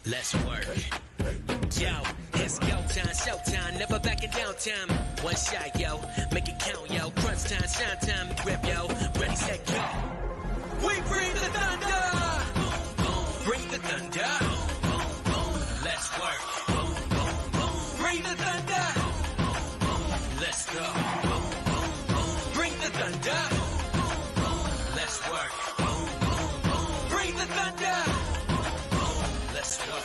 Let's work. Yo, it's go time, showtime, never backing down time. One shot, yo, make it count, yo. Crunch time, shine time, grip, yo. Ready, set, go. We bring the thunder. Bring the thunder. Let's work. Bring the thunder. Let's go. Bring the thunder. Let's work. Bring the thunder. Let's go.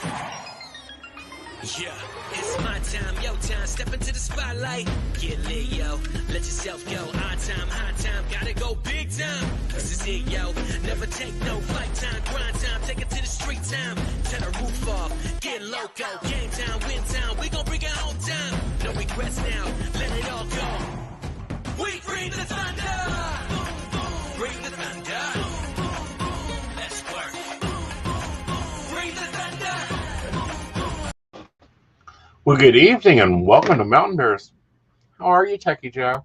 Yeah, it's my time, your time. Step into the spotlight. Get lit, yo. Let yourself go. Our time, high time. Gotta go big time. This is it, yo. Never take no fight time. Grind time. Take it to the street time. Turn the roof off. Get loco. Game time, win time. We gon' bring it home time. No regrets now. Let it all go. We bring the thunder. Bring the thunder. Let's work. Bring the thunder. Well, good evening and welcome to Mountain Bears. How are you, Techy Joe?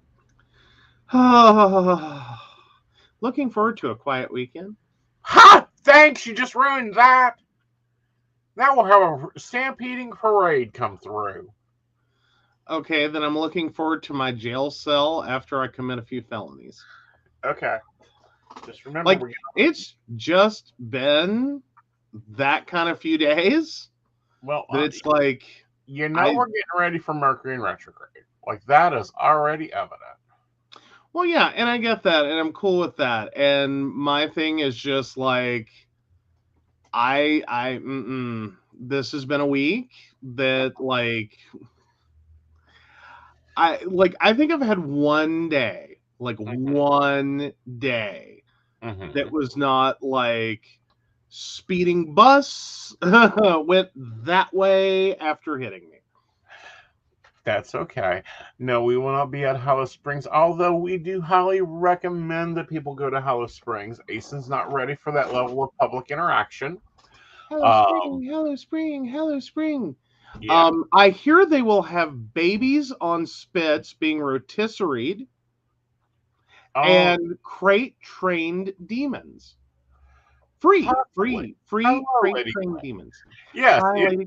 Looking forward to a quiet weekend. Ha! Thanks, you just ruined that. Now we'll have a stampeding parade come through. Okay, then I'm looking forward to my jail cell after I commit a few felonies. Okay. Just remember, Like, it's just been that kind of few days. well, But it's like, we're getting ready for Mercury in retrograde. Like, that is already evident. well, yeah, and I get that, and I'm cool with that. And my thing is just like, this has been a week that I think I've had one day that was not like speeding bus went that way after hitting me. That's okay. No, we will not be at Hollow Springs, although we do highly recommend that people go to Hollow Springs. Aeson's not ready for that level of public interaction. Hello Spring. Yeah. I hear they will have babies on spits being rotisseried and crate trained demons. Free trained demons. Yes, Hi, of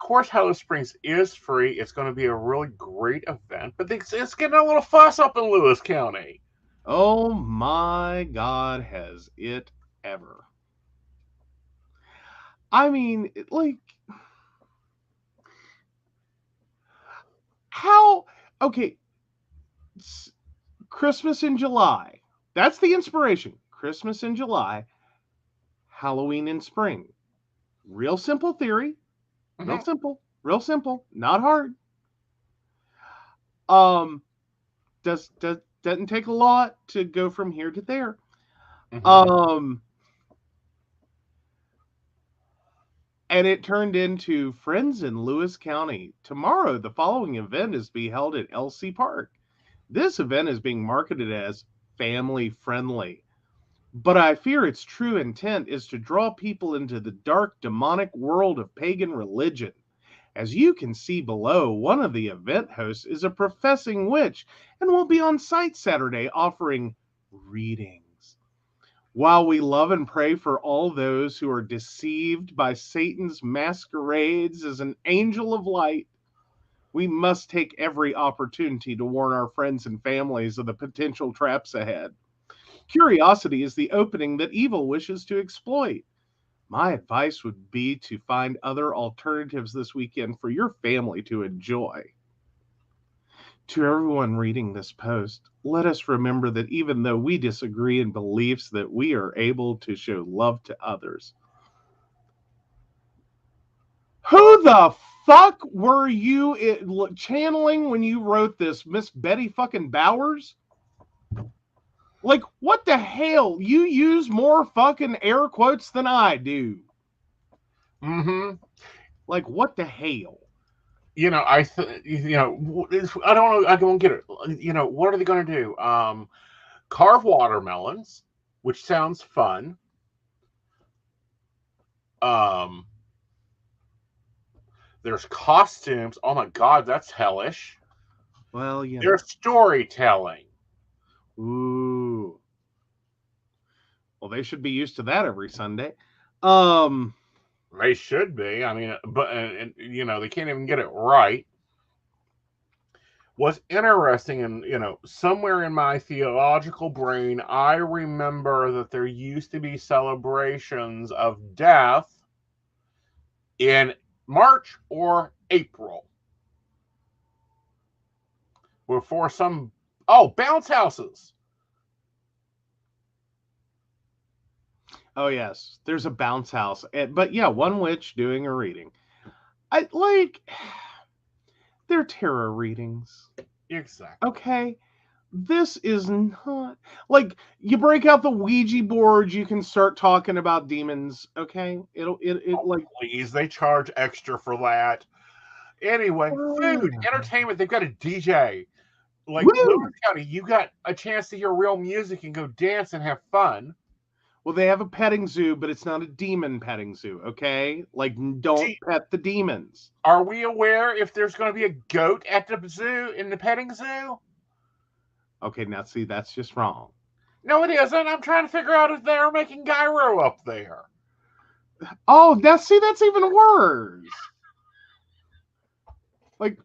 course, Hollow Springs is free. It's going to be a really great event, but it's getting a little fuss up in Lewis County. Oh my God, has it ever? I mean, how? Okay, Christmas in July. That's the inspiration. Christmas in July, Halloween in spring. Real simple theory. Real simple. Not hard. Doesn't take a lot to go from here to there. And it turned into Friends in Lewis County. Tomorrow, the following event is to be held at LC Park. This event is being marketed as family friendly, but I fear its true intent is to draw people into the dark, demonic world of pagan religion. As you can see below, one of the event hosts is a professing witch and will be on site Saturday offering readings. While we love and pray for all those who are deceived by Satan's masquerades as an angel of light, we must take every opportunity to warn our friends and families of the potential traps ahead. Curiosity is the opening that evil wishes to exploit. My advice would be to find other alternatives this weekend for your family to enjoy. To everyone reading this post, let us remember that even though we disagree in beliefs, that we are able to show love to others. Who the fuck were you channeling when you wrote this, Miss Betty fucking Bowers? Like, what the hell? You use more fucking air quotes than I do. Like, what the hell? I don't know. I don't get it. What are they going to do? Carve watermelons, which sounds fun. There's costumes. Oh my God, that's hellish. Well, yeah. There's storytelling. Ooh. Well, they should be used to that every Sunday. They should be. I mean, but you know, they can't even get it right. What's interesting, and you know, somewhere in my theological brain, I remember that there used to be celebrations of death in March or April before some bounce houses. Oh yes, there's a bounce house, but yeah, one witch doing a reading. I like they're tarot readings. Exactly. Okay, this is not like you break out the Ouija board, you can start talking about demons. Okay, like Please, they charge extra for that. Anyway, food, entertainment. They've got a DJ. Like woo! Lewis County, you got a chance to hear real music and go dance and have fun. Well, they have a petting zoo, but it's not a demon petting zoo. Okay, like don't pet the demons. Are we aware if there's going to be a goat at the zoo in the petting zoo? Okay, now see that's just wrong. No, it isn't. I'm trying to figure out if they're making gyro up there. Oh, that's even worse. Like,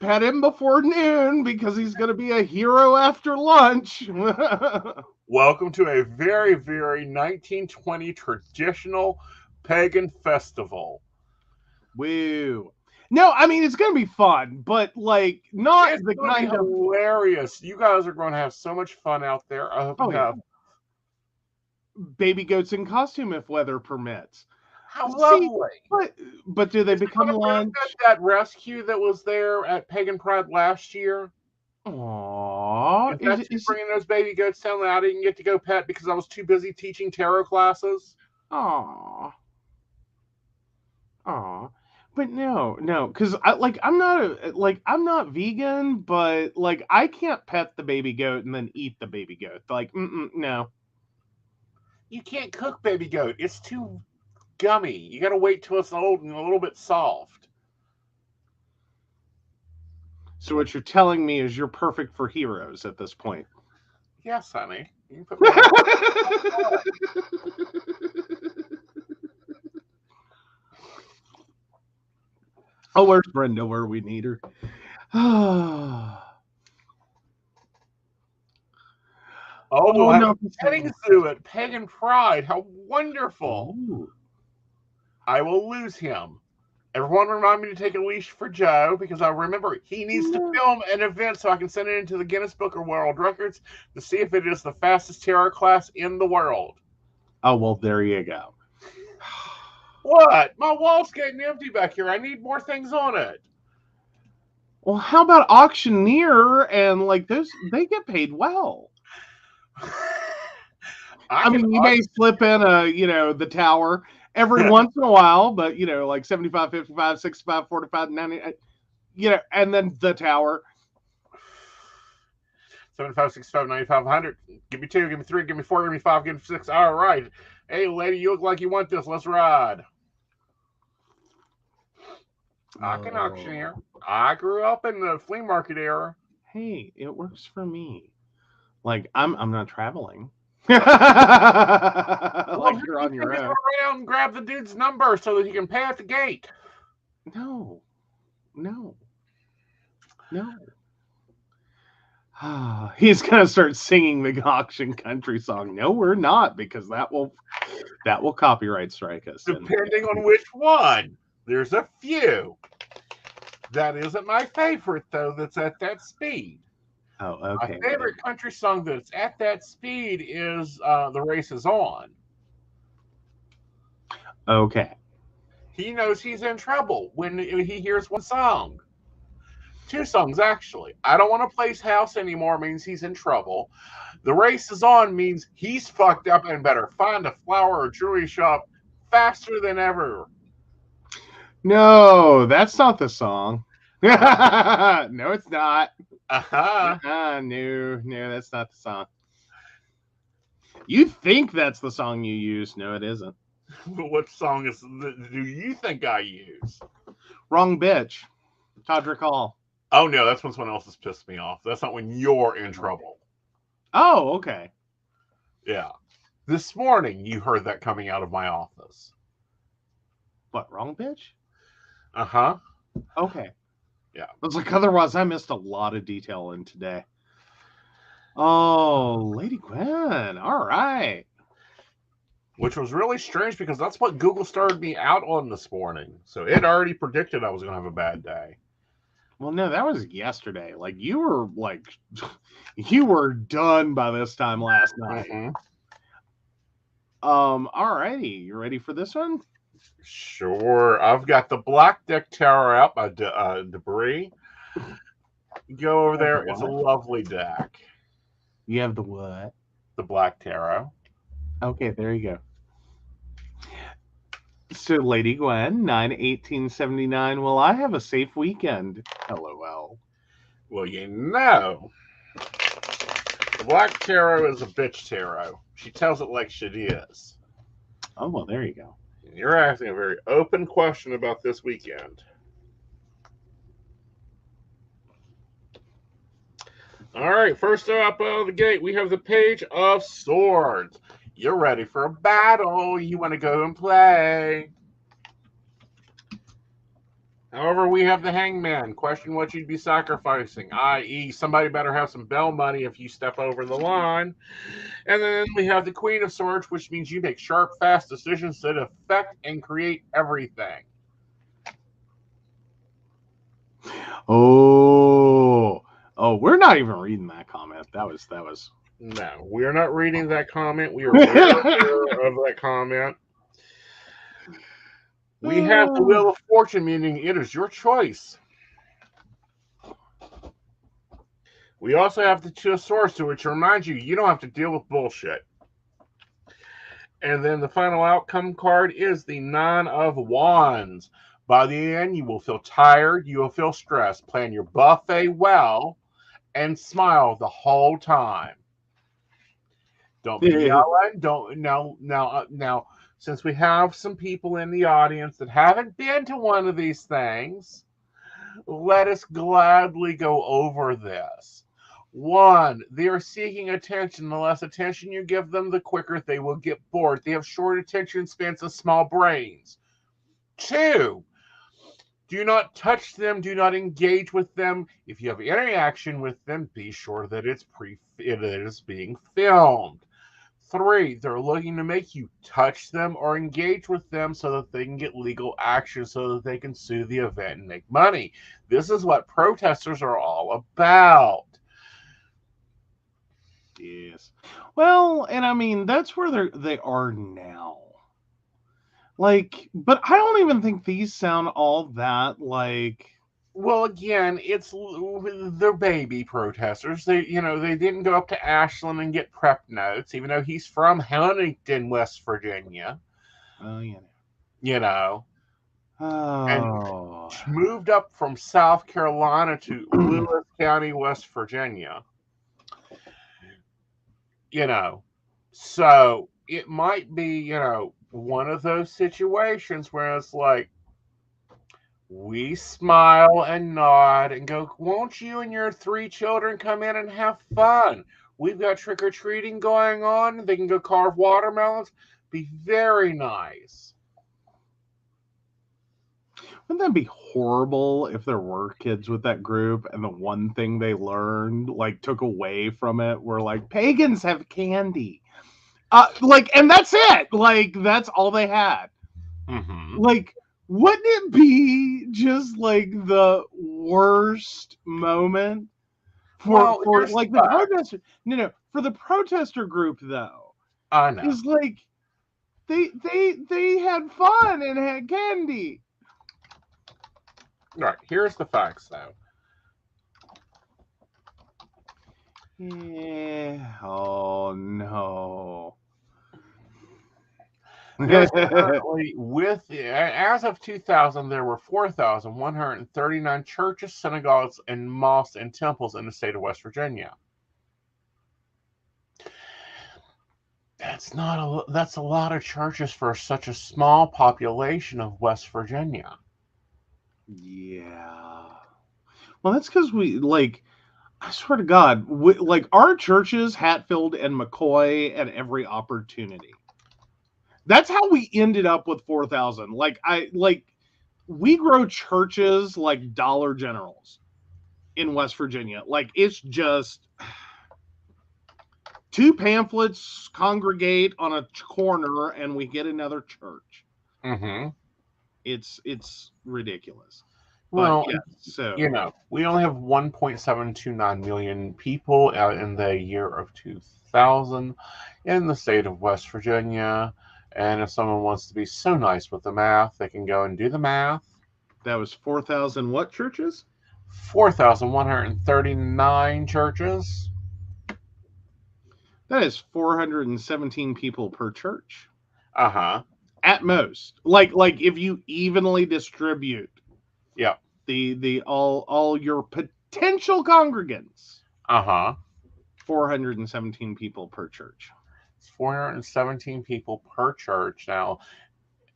pet him before noon because he's going to be a hero after lunch. Welcome to a very, very 1920 traditional pagan festival. Woo. No, I mean, it's going to be fun, but like, not it's the kind of hilarious. You guys are going to have so much fun out there. I hope you have baby goats in costume if weather permits. How lovely. But do they become lunch? That rescue that was there at Pagan Pride last year? Aww. Is bringing those baby goats down that I didn't get to go pet because I was too busy teaching tarot classes? Aww. Aww. But no, because I'm not vegan, but like I can't pet the baby goat and then eat the baby goat. Like, no. You can't cook baby goat. It's too gummy. You got to wait till it's old and a little bit soft. So what you're telling me is you're perfect for heroes at this point. Yes, honey. You can put Oh, where's Brenda? Where we need her? we'll have a petting zoo at Pagan Pride. How wonderful. Ooh. I will lose him. Everyone remind me to take a leash for Joe because I remember he needs to film an event so I can send it into the Guinness Book of World Records to see if it is the fastest tarot class in the world. Oh, well, there you go. What? My wall's getting empty back here. I need more things on it. Well, how about auctioneer and like those? They get paid well. I mean, you may slip in the tower every once in a while, but like 75, 55, 65, 45, 90, and then the tower. 75, 65, 95, 100. Give me 2, give me 3, give me 4, give me 5, give me 6. All right. Hey, lady, you look like you want this. Let's ride. I can auctioneer. I grew up in the flea market era. Hey, it works for me. Like, I'm not traveling. Like you're on your own. Go around and grab the dude's number so that he can pay at the gate. No. He's gonna start singing the auction country song. No, we're not, because that will copyright strike us. Depending on which one. There's a few. That isn't my favorite though. That's at that speed. Oh, okay. My favorite country song that's at that speed is "The Race Is On." Okay. He knows he's in trouble when he hears one song. 2 songs, actually. I Don't Want to Place House Anymore means he's in trouble. The Race Is On means he's fucked up and better find a flower or jewelry shop faster than ever. No, that's not the song. No, it's not. No, that's not the song. You think that's the song you use. No, it isn't. What song do you think I use? Wrong Bitch. Todrick Hall. Oh, no, that's when someone else has pissed me off. That's not when you're in trouble. Oh, okay. Yeah. This morning, you heard that coming out of my office. What, wrong bitch? Uh-huh. Okay. Yeah. I was like, otherwise I missed a lot of detail in today. Oh, Lady Gwen. All right. Which was really strange because that's what Google started me out on this morning. So it already predicted I was going to have a bad day. Well, no, that was yesterday. Like, you were done by this time last night. Mm-hmm. All righty. You ready for this one? Sure. I've got the Black Deck Tower out by Debris. Go over there. It's a lovely deck. You have the what? The Black Tarot. Okay, there you go. So, Lady Gwen, 9/18/79. Will I have a safe weekend? LOL. Well, you know, the Black Tarot is a bitch tarot. She tells it like she is. Oh, well, there you go. And you're asking a very open question about this weekend. All right, first up out of the gate, we have the Page of Swords. You're ready for a battle. You want to go and play. However, we have the Hangman. Question what you'd be sacrificing, i.e., somebody better have some bail money if you step over the line. And then we have the Queen of Swords, which means you make sharp, fast decisions that affect and create everything. Oh, we're not even reading that comment. That was. No, we are not reading that comment. We are aware of that comment. We have the Wheel of Fortune, meaning it is your choice. We also have the Two of Swords, to which reminds you, you don't have to deal with bullshit. And then the final outcome card is the Nine of Wands. By the end, you will feel tired. You will feel stressed. Plan your buffet well and smile the whole time. Don't be yelling. Don't now. Since we have some people in the audience that haven't been to one of these things, let us gladly go over this. One, they are seeking attention. The less attention you give them, the quicker they will get bored. They have short attention spans and small brains. Two, do not touch them. Do not engage with them. If you have interaction with them, be sure that it is being filmed. Three, they're looking to make you touch them or engage with them so that they can get legal action so that they can sue the event and make money. This is what protesters are all about. Yes. Well, and I mean, that's where they are now. Like, but I don't even think these sound all that like. Well, again, they're baby protesters. They didn't go up to Ashland and get prep notes, even though he's from Huntington, West Virginia. Oh, yeah. And moved up from South Carolina to Lewis County, West Virginia. So it might be, one of those situations where it's like, we smile and nod and go, won't you and your 3 children come in and have fun? We've got trick-or-treating going on. They can go carve watermelons. Be very nice. Wouldn't that be horrible if there were kids with that group and the one thing they learned, like, took away from it were, like, pagans have candy. And that's it. Like, that's all they had. Mm-hmm. Like, wouldn't it be just like the worst moment for like the protester? No, for the protester group though. I know. It's like they had fun and had candy. All right, here's the facts though. Yeah. Oh no. Currently, as of 2000, there were 4,139 churches, synagogues, and mosques and temples in the state of West Virginia. That's a lot of churches for such a small population of West Virginia. Yeah. Well, that's because I swear to God, our churches, Hatfield and McCoy, at every opportunity. That's how we ended up with 4,000. We grow churches like Dollar Generals in West Virginia. Like, it's just 2 pamphlets congregate on a corner and we get another church. Mm-hmm. It's ridiculous. Well, But, yeah, so we only have 1.729 million people out in the year of 2000 in the state of West Virginia. And if someone wants to be so nice with the math, they can go and do the math. that was 4,000 what churches? 4,139 churches. That is 417 people per church. Uh-huh. At most. Like if you evenly distribute the all your potential congregants. Uh-huh. 417 people per church. 417 people per church. Now,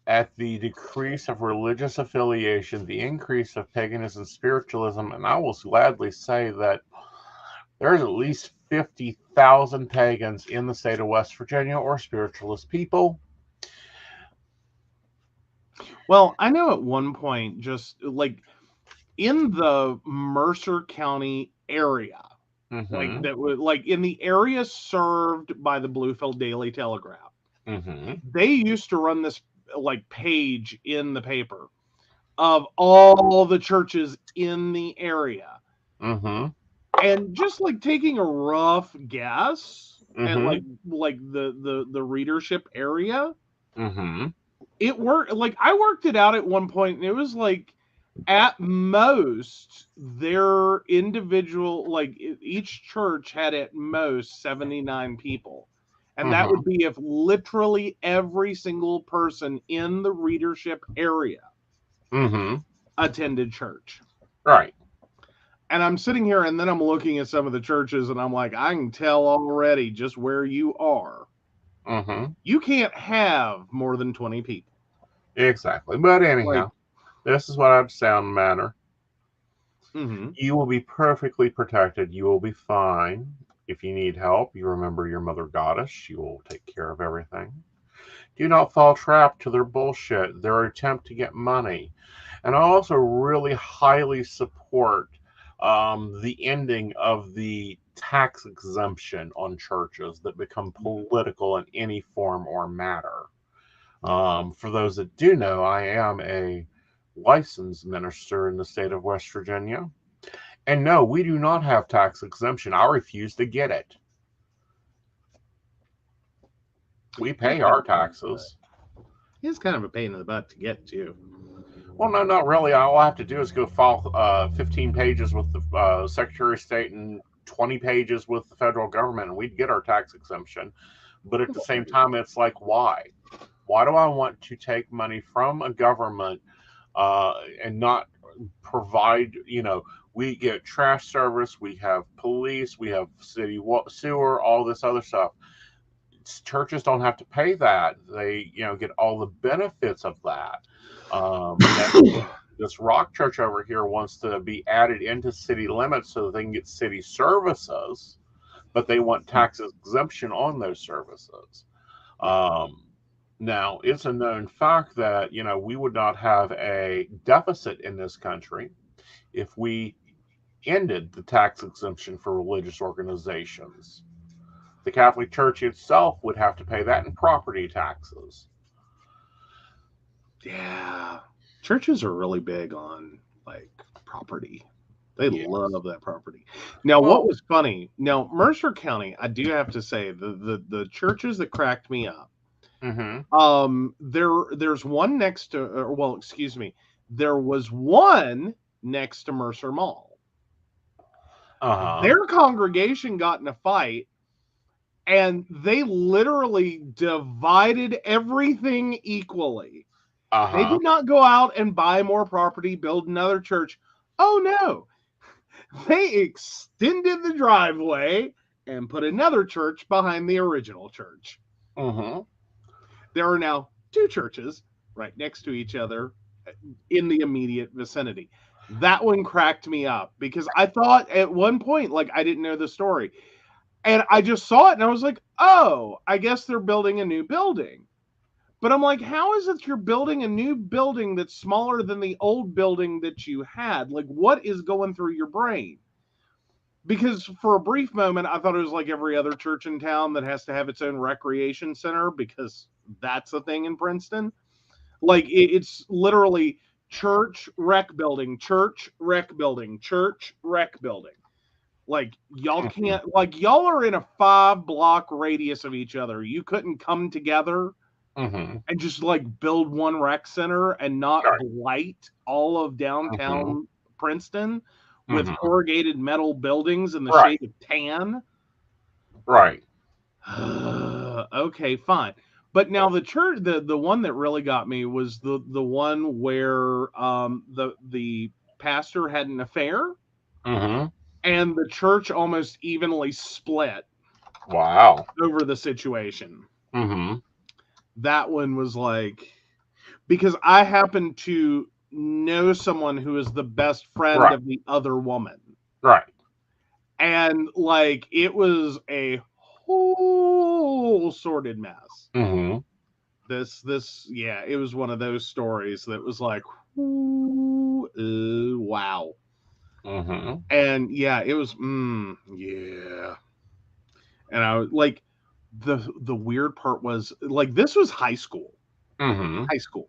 at the decrease of religious affiliation, the increase of paganism, spiritualism, and I will gladly say that there's at least 50,000 pagans in the state of West Virginia, or spiritualist people. Well, I know at one point, just like in the Mercer County area, Mm-hmm. that was like in the area served by the Bluefield Daily Telegraph, Mm-hmm. they used to run this like page in the paper of all the churches in the area. Mm-hmm. And just like taking a rough guess at Mm-hmm. like the readership area, Mm-hmm. it worked. Like, I worked it out at one point, and it was like at most their individual, like each church had at most 79 people. And that would be if literally every single person in the readership area Mm-hmm. attended church. Right. And I'm sitting here, and then I'm looking at some of the churches, and I'm like, I can tell already just where you are. Mm-hmm. You can't have more than 20 people. Exactly. But anyhow, this is what I have to say on the matter. Mm-hmm. You will be perfectly protected. You will be fine. If you need help, you remember your mother goddess. She will take care of everything. Do not fall trap to their bullshit, their attempt to get money. And I also really highly support the ending of the tax exemption on churches that become political in any form or matter. For those that do know, I am a licensed minister in the state of West Virginia. And no, we do not have tax exemption. I refuse to get it. We pay our taxes. It's kind of a pain in the butt to get to. Well, no, not really. All I have to do is go file 15 pages with the Secretary of State and 20 pages with the federal government, and we'd get our tax exemption. But at the same time, it's like, why? Why do I want to take money from a government and not provide, we get trash service, we have police, we have city sewer, all this other stuff. Churches don't have to pay that. They, get all the benefits of that. This rock church over here wants to be added into city limits so that they can get city services, but they want tax exemption on those services. Now, it's a known fact that, we would not have a deficit in this country if we ended the tax exemption for religious organizations. The Catholic Church itself would have to pay that in property taxes. Yeah. Churches are really big on, like, property. They love that property. Now, what was funny, Mercer County, I do have to say, the churches that cracked me up, there's one next to, there was one next to Mercer Mall. Their congregation got in a fight, and they literally divided everything equally. They did not go out and buy more property, build another church. Oh, no. They extended the driveway and put another church behind the original church. There are now 2 churches right next to each other in the immediate vicinity. That one cracked me up because I thought at one point, like, I didn't know the story. And I just saw it and I was like, oh, I guess they're building a new building. But I'm like, how is it you're building a new building that's smaller than the old building that you had? Like, what is going through your brain? Because for a brief moment, I thought it was like every other church in town that has to have its own recreation center, because that's a thing in Princeton. Like, it's literally church, rec building, church, rec building, church, rec building. Like, y'all can't, like, y'all are in a 5-block radius of each other. You couldn't come together and just like build one rec center and not blight all of downtown Princeton with corrugated metal buildings in the shade of tan. Right. Okay, fine. But now the church, the one that really got me was the one where the pastor had an affair, and the church almost evenly split. Wow. Over the situation. That one was like, because I happen to know someone who is the best friend of the other woman. Right. And like, it was a whole sordid mess. This, yeah, it was one of those stories that was like, wow. And yeah, it was, yeah. And I was like, the weird part was, like, this was high school. High school.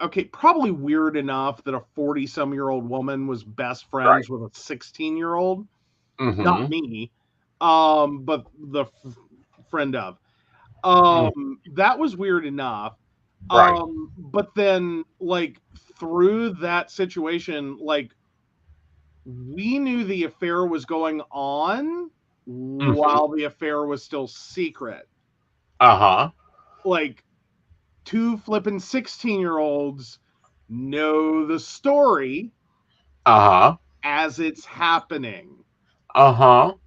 Okay, probably weird enough that a 40-some-year-old woman was best friends with a 16-year-old. Not me. But the friend of. That was weird enough. But then, like, through that situation, like, we knew the affair was going on while the affair was still secret. Like, 2 flippin' 16-year-olds know the story as it's happening. That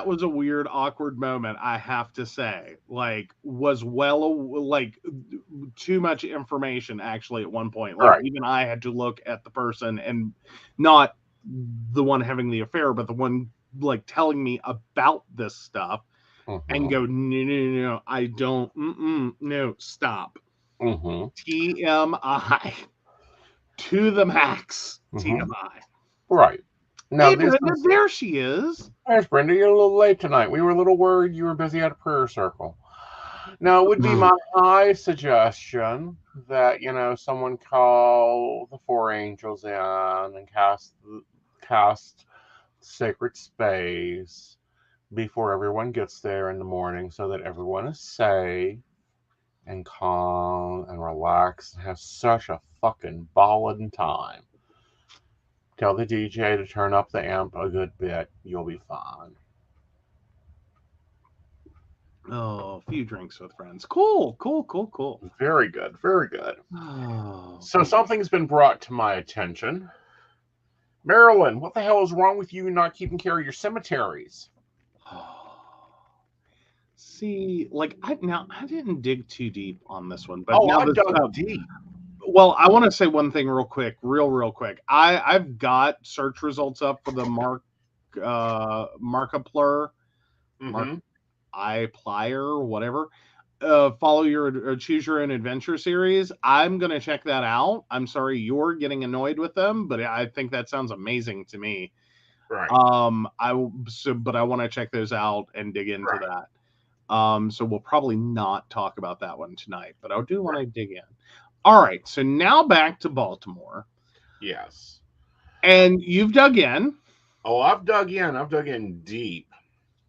was a weird, awkward moment, I have to say. Like, was like, too much information, actually, at one point. Like, even I had to look at the person, and not the one having the affair, but the one, like, telling me about this stuff, and go, no, I don't, no, stop. TMI. To the max. TMI. Right. Now, hey, Brenda, there she is. There's Brenda. You're a little late tonight. We were a little worried you were busy at a prayer circle. Now, it would be my high suggestion that, someone call the 4 angels in and cast sacred space before everyone gets there in the morning, so that everyone is safe and calm and relaxed and has such a fucking ballin' time. Tell the DJ to turn up the amp a good bit. You'll be fine. Oh, a few drinks with friends. Cool. Very good. Very good. So something's been brought to my attention. Marilyn, what the hell is wrong with you not keeping care of your cemeteries? See, like, I didn't dig too deep on this one, but I dug deep. Well, I want to say one thing real quick. I've got search results up for the Markiplier, iPlier, whatever. Follow your choose your own adventure series. I'm gonna check that out. I'm sorry you're getting annoyed with them, but I think that sounds amazing to me. Right. But I want to check those out and dig into that. So we'll probably not talk about that one tonight, but I do want to dig in. All right, so now back to Baltimore. Yes. And you've dug in. Oh, I've dug in. I've dug in deep.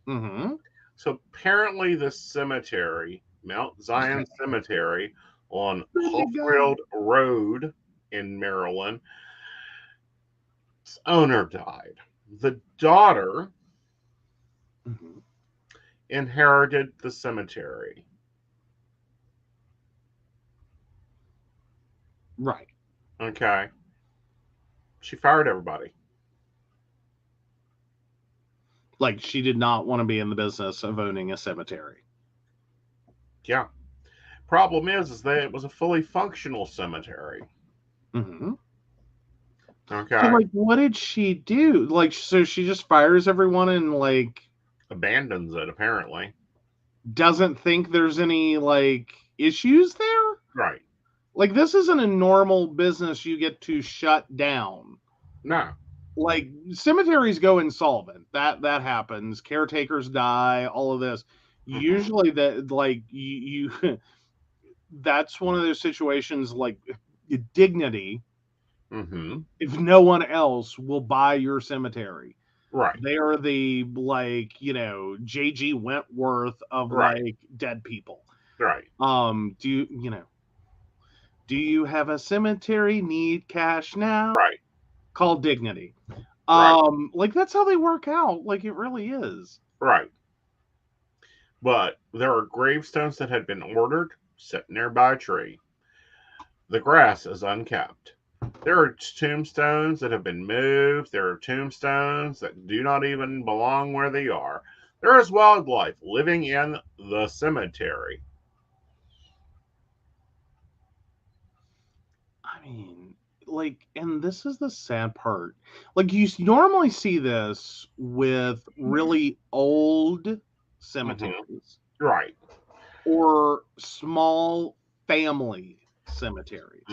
So apparently the cemetery, Mount Zion Cemetery on Hillfield Road in Maryland, its owner died. The daughter inherited the cemetery. Right. Okay. She fired everybody. Like, she did not want to be in the business of owning a cemetery. Yeah. Problem is that it was a fully functional cemetery. Okay. So, like, what did she do? Like, so she just fires everyone and, like... abandons it, apparently. doesn't think there's any like issues there. Right. Like, this isn't a normal business you get to shut down. No. Like, cemeteries go insolvent. That happens. Caretakers die. All of this. Usually, that like you that's one of those situations like Dignity. If no one else will buy your cemetery, Right. they are the like J.G. Wentworth of like dead people. Right. Do you have a cemetery? Need cash now? Right. Call Dignity. Right. Like, that's how they work out. Like, it really is. Right. But there are gravestones that had been ordered sitting there by a tree. The grass is unkept. There are tombstones that have been moved. There are tombstones that do not even belong where they are. There is wildlife living in the cemetery. I mean, like, and this is the sad part. Like, you normally see this with really old cemeteries. Right. Or small family cemeteries.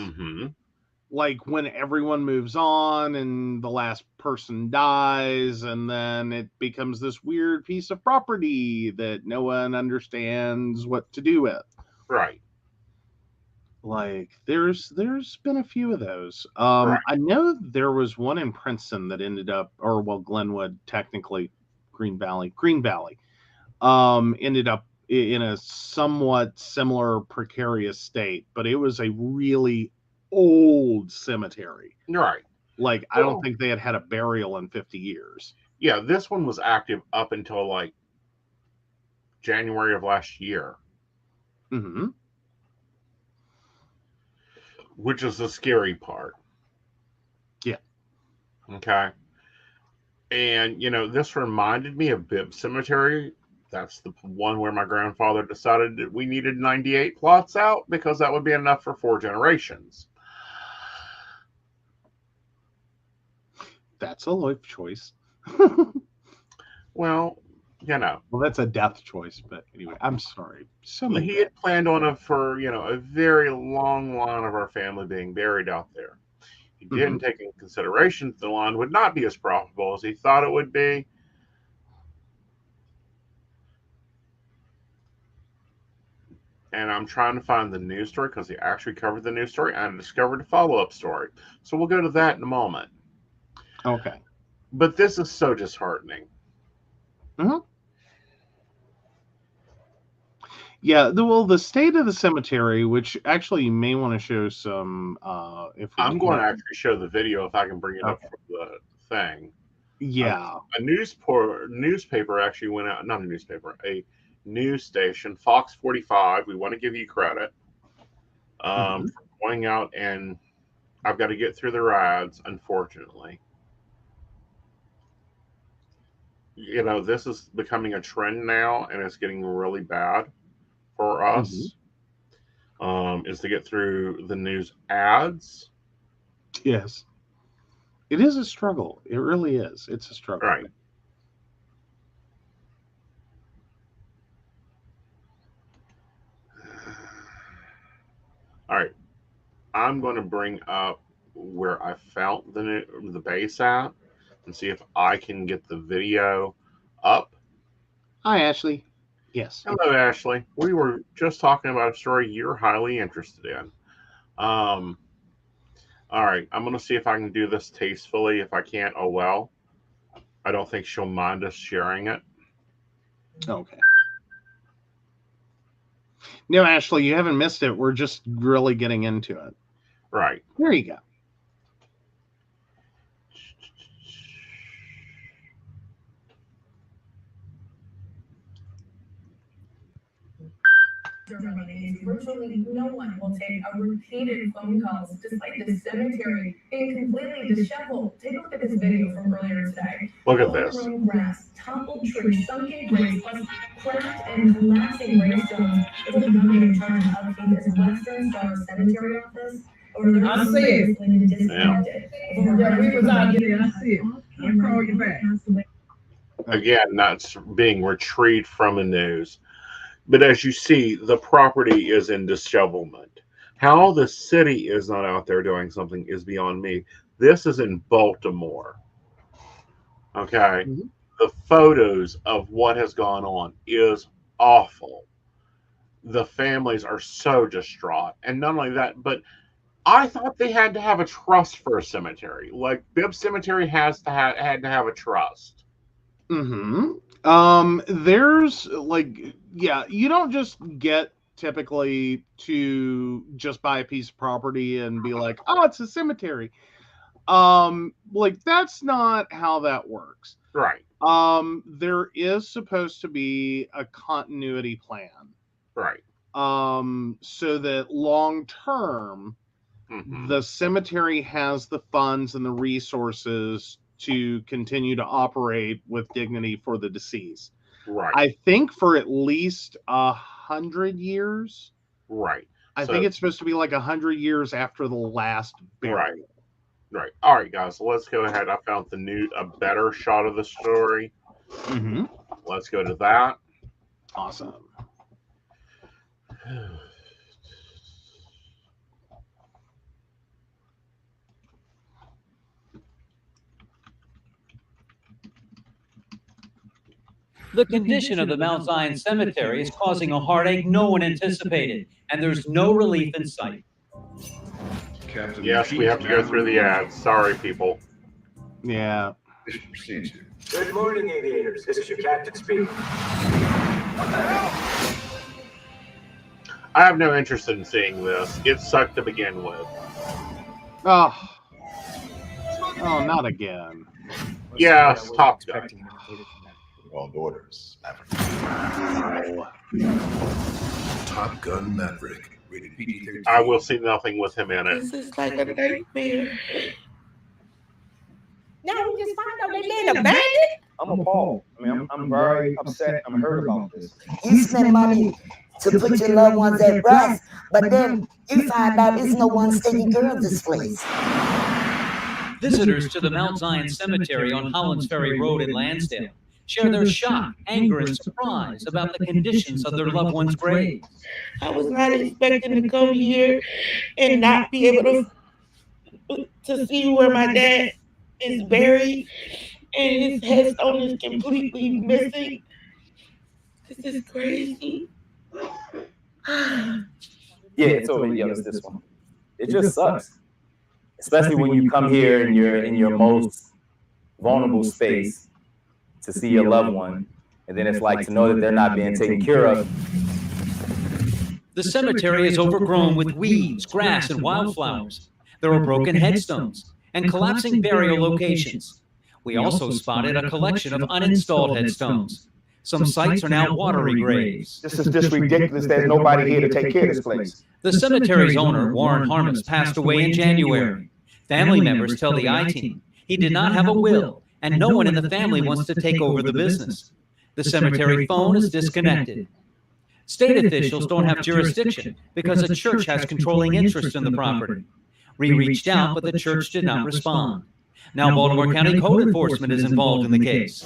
Like when everyone moves on and the last person dies, and then it becomes this weird piece of property that no one understands what to do with. Right. Like, there's been a few of those. I know there was one in Princeton that ended up, or well, Glenwood, technically, Green Valley, ended up in a somewhat similar precarious state, but it was a really old cemetery. Right. Like, I don't think they had a burial in 50 years. Yeah, this one was active up until like January of last year. Which is the scary part. Yeah. Okay. And, this reminded me of Bibb Cemetery. That's the one where my grandfather decided that we needed 98 plots out because that would be enough for 4 generations. That's a life choice. Well, Well, that's a death choice, but anyway, I'm sorry. He had planned on a very long line of our family being buried out there. He didn't take into consideration that the line would not be as profitable as he thought it would be. And I'm trying to find the news story because he actually covered the news story and discovered a follow-up story. So we'll go to that in a moment. Okay. But this is so disheartening. Yeah, the state of the cemetery, which actually you may want to show some. I'm going to actually show the video if I can bring it up for the thing. Yeah. A newspaper actually went out, not a newspaper, a news station, Fox 45. We want to give you credit for going out, and I've got to get through their ads, unfortunately. This is becoming a trend now, and it's getting really bad for us. Is to get through the news ads. Yes. It is a struggle. It really is. It's a struggle. Right. All right. I'm going to bring up where I found the base at and see if I can get the video up. Hi, Ashley. Yes. Hello, Ashley. We were just talking about a story you're highly interested in. All right. I'm going to see if I can do this tastefully. If I can't, oh well. I don't think she'll mind us sharing it. Okay. No, Ashley, you haven't missed it. We're just really getting into it. Right. There you go. Virtually no one will take a repeated phone calls despite the cemetery being completely disheveled. Take a look at this video from earlier today. Look at this. Overgrown grass, toppled trees, sunken graves, plus cracked and collapsing gravestones. It's what the company in charge of upkeep is Western Star Cemetery Office. Over the I see it. Disconnected. Yeah, we was out there. I see it. I'll call you back. Again, that's being retrieved from the news. But as you see, the property is in dishevelment. How the city is not out there doing something is beyond me. This is in Baltimore. Okay. Mhm. The photos of what has gone on is awful. The families are so distraught. And not only that, but I thought they had to have a trust for a cemetery. Like Bibb Cemetery had to have a trust. There's like, yeah, you don't just get typically to just buy a piece of property and be like, oh, it's a cemetery. Like that's not how that works. Right. There is supposed to be a continuity plan. Right. So that long term, the cemetery has the funds and the resources to continue to operate with dignity for the deceased. Right. I think for at least 100 years. Right. I think it's supposed to be like 100 years after the last burial. Right. All right, guys. So let's go ahead. I found a better shot of the story. Let's go to that. Awesome. The condition of the Mount Zion Cemetery is causing a heartache no one anticipated, and there's no relief in sight. Captain Yes, we have to go through the ads. Sorry, people. Yeah. Procedure. Good morning, aviators. This is your captain speaking. What the hell? I have no interest in seeing this. It sucked to begin with. Oh, not again. Yes, Top Gun. All orders, Maverick. Oh. Top Gun Maverick. Rated PG-13. I will see nothing with him in it. This is like a nightmare. Now we just found out they being abandoned. I'm appalled. I mean, I'm very upset. I'm hurt about this. You spend money to put your loved ones at rest, but then you find out there's no one taking care of this place. Visitors to the Mount Zion Cemetery on Hollands Ferry Road in Lansdale share their shock, anger, and surprise about the conditions of their loved ones' graves. I was not expecting to come here and not be able to see where my dad is buried, and his headstone is completely missing. This is crazy. Yeah, it's over. Yeah, it's this one. It just sucks, especially when you come here and you're in your most vulnerable space to see your loved one, and then it's like to know that they're not being taken care of. The cemetery is overgrown with weeds, grass, and wildflowers. There are broken headstones and collapsing burial locations. We also spotted a collection of uninstalled headstones. Some sites are now watery graves. This is just ridiculous. There's nobody here to take care of this place. The cemetery's owner, Warren Harmis, passed away in January. Family members tell the I-Team he did not have a will, and no one in the family wants to take over the business. The cemetery phone is disconnected. State officials don't have jurisdiction because a church has controlling interest in the property. We reached out, but the church did not respond. Now Baltimore County Code Enforcement is involved in the case.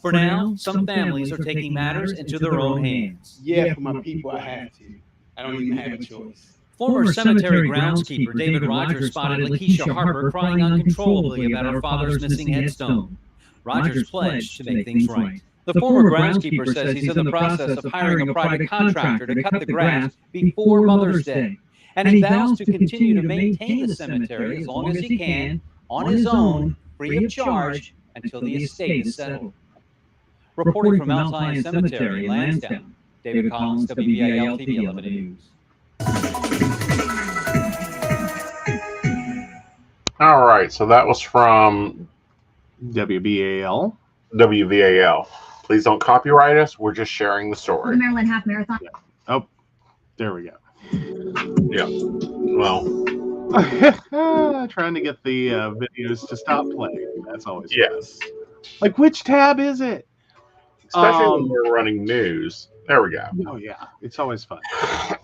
For now, some families are taking matters into their own hands. Yeah, for my people, I have to. I don't even have a choice. Former cemetery groundskeeper David Rogers spotted Lakeisha Harper crying uncontrollably about her father's missing headstone. Rogers pledged to make things right. The former groundskeeper says he's in the process of hiring a private contractor to cut the grass before Mother's Day, and he vows to continue to maintain the cemetery as long as he can, on his own, free of charge, until the estate is settled. Reporting from Mount Zion Cemetery, Lansdowne, David Collins, WBAL TV 11 News. All right, so that was from WBAL. WVAL. Please don't copyright us. We're just sharing the story. The Maryland Half Marathon. Yeah. Oh, there we go. Yeah. Well, trying to get the videos to stop playing. That's always yes. Like, which tab is it? Especially when we're running news. There we go. Oh yeah, it's always fun.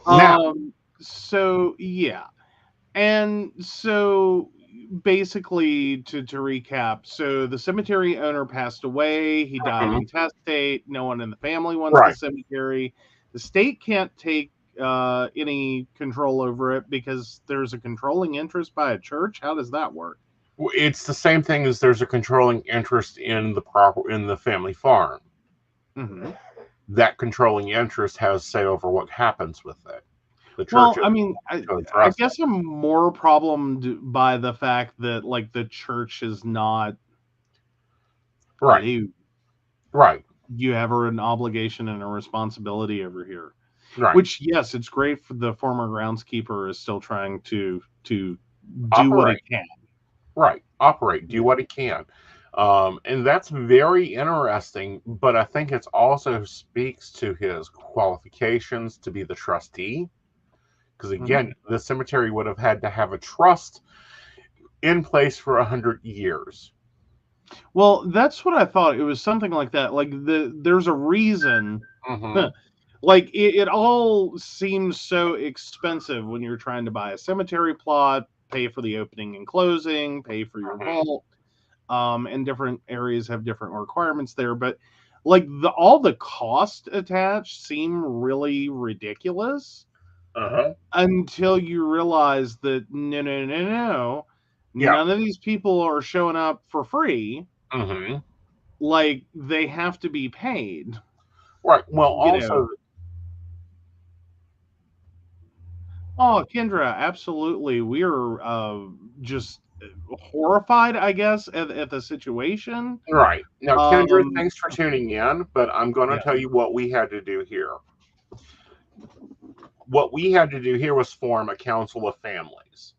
Now, So yeah, and so basically, to recap, so the cemetery owner passed away. He died intestate. No one in the family wants the cemetery. The state can't take any control over it because there's a controlling interest by a church. How does that work? It's the same thing as there's a controlling interest in the family farm. Mm-hmm. That controlling interest has say over what happens with it. The church. Well, I mean, I guess I'm more problemed by the fact that, like, the church is not right. Right. You have an obligation and a responsibility over here. Right. Which, yes, it's great for the former groundskeeper is still trying to do operate. What he can. Right. Operate. Do what he can. And that's very interesting, but I think it also speaks to his qualifications to be the trustee. Because again, the cemetery would have had to have a trust in place for 100 years. Well, that's what I thought. It was something like that. Like there's a reason. Like it all seems so expensive when you're trying to buy a cemetery plot, pay for the opening and closing, pay for your vault. And different areas have different requirements there. But like all the cost attached seem really ridiculous. Until you realize that no. None of these people are showing up for free. Like they have to be paid. Right. Well, also. Oh, Kendra, absolutely. We are just horrified, I guess, at the situation. Right. Now, Kendra, thanks for tuning in, but I'm going to tell you what we had to do here. What we had to do here was form a council of families.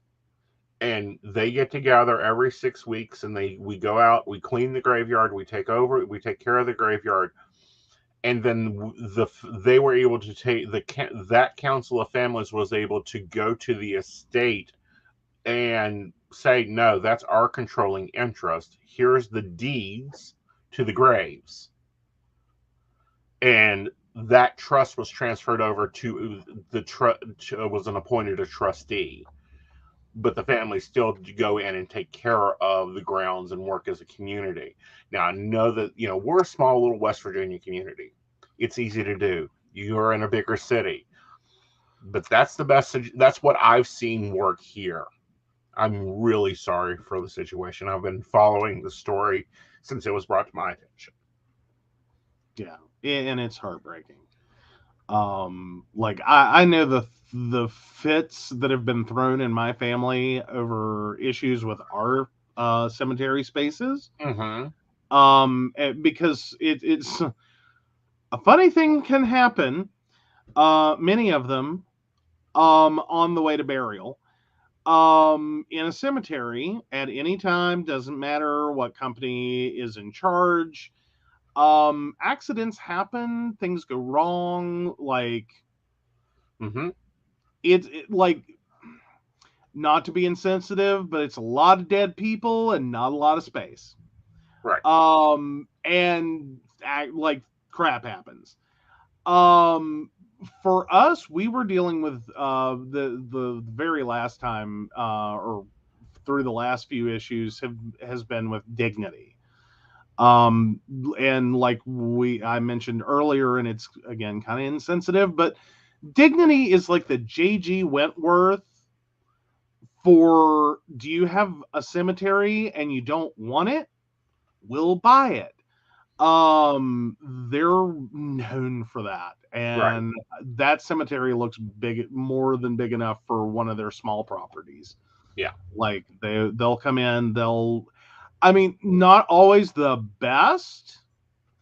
And they get together every 6 weeks, and we go out, we clean the graveyard, we take care of the graveyard, and then they were able to take that council of families was able to go to the estate and say, no, that's our controlling interest. Here's the deeds to the graves, and that trust was transferred over to was appointed a trustee. But the family still go in and take care of the grounds and work as a community. Now, I know that, we're a small little West Virginia community. It's easy to do. You're in a bigger city. But that's the best. That's what I've seen work here. I'm really sorry for the situation. I've been following the story since it was brought to my attention. Yeah, and it's heartbreaking. Like I know the fits that have been thrown in my family over issues with our cemetery spaces. Because it's a funny thing can happen. Many of them on the way to burial. In a cemetery at any time, doesn't matter what company is in charge. Accidents happen, things go wrong, like it like, not to be insensitive, but it's a lot of dead people and not a lot of space, right? And like crap happens. For us, we were dealing with the very last time or through the last few issues has been with dignity. And like I mentioned earlier, and it's again kind of insensitive, but dignity is like the J.G. Wentworth for, do you have a cemetery and you don't want it? We'll buy it. They're known for that. And that cemetery looks big, more than big enough for one of their small properties. Yeah. Like they'll come in, I mean, not always the best.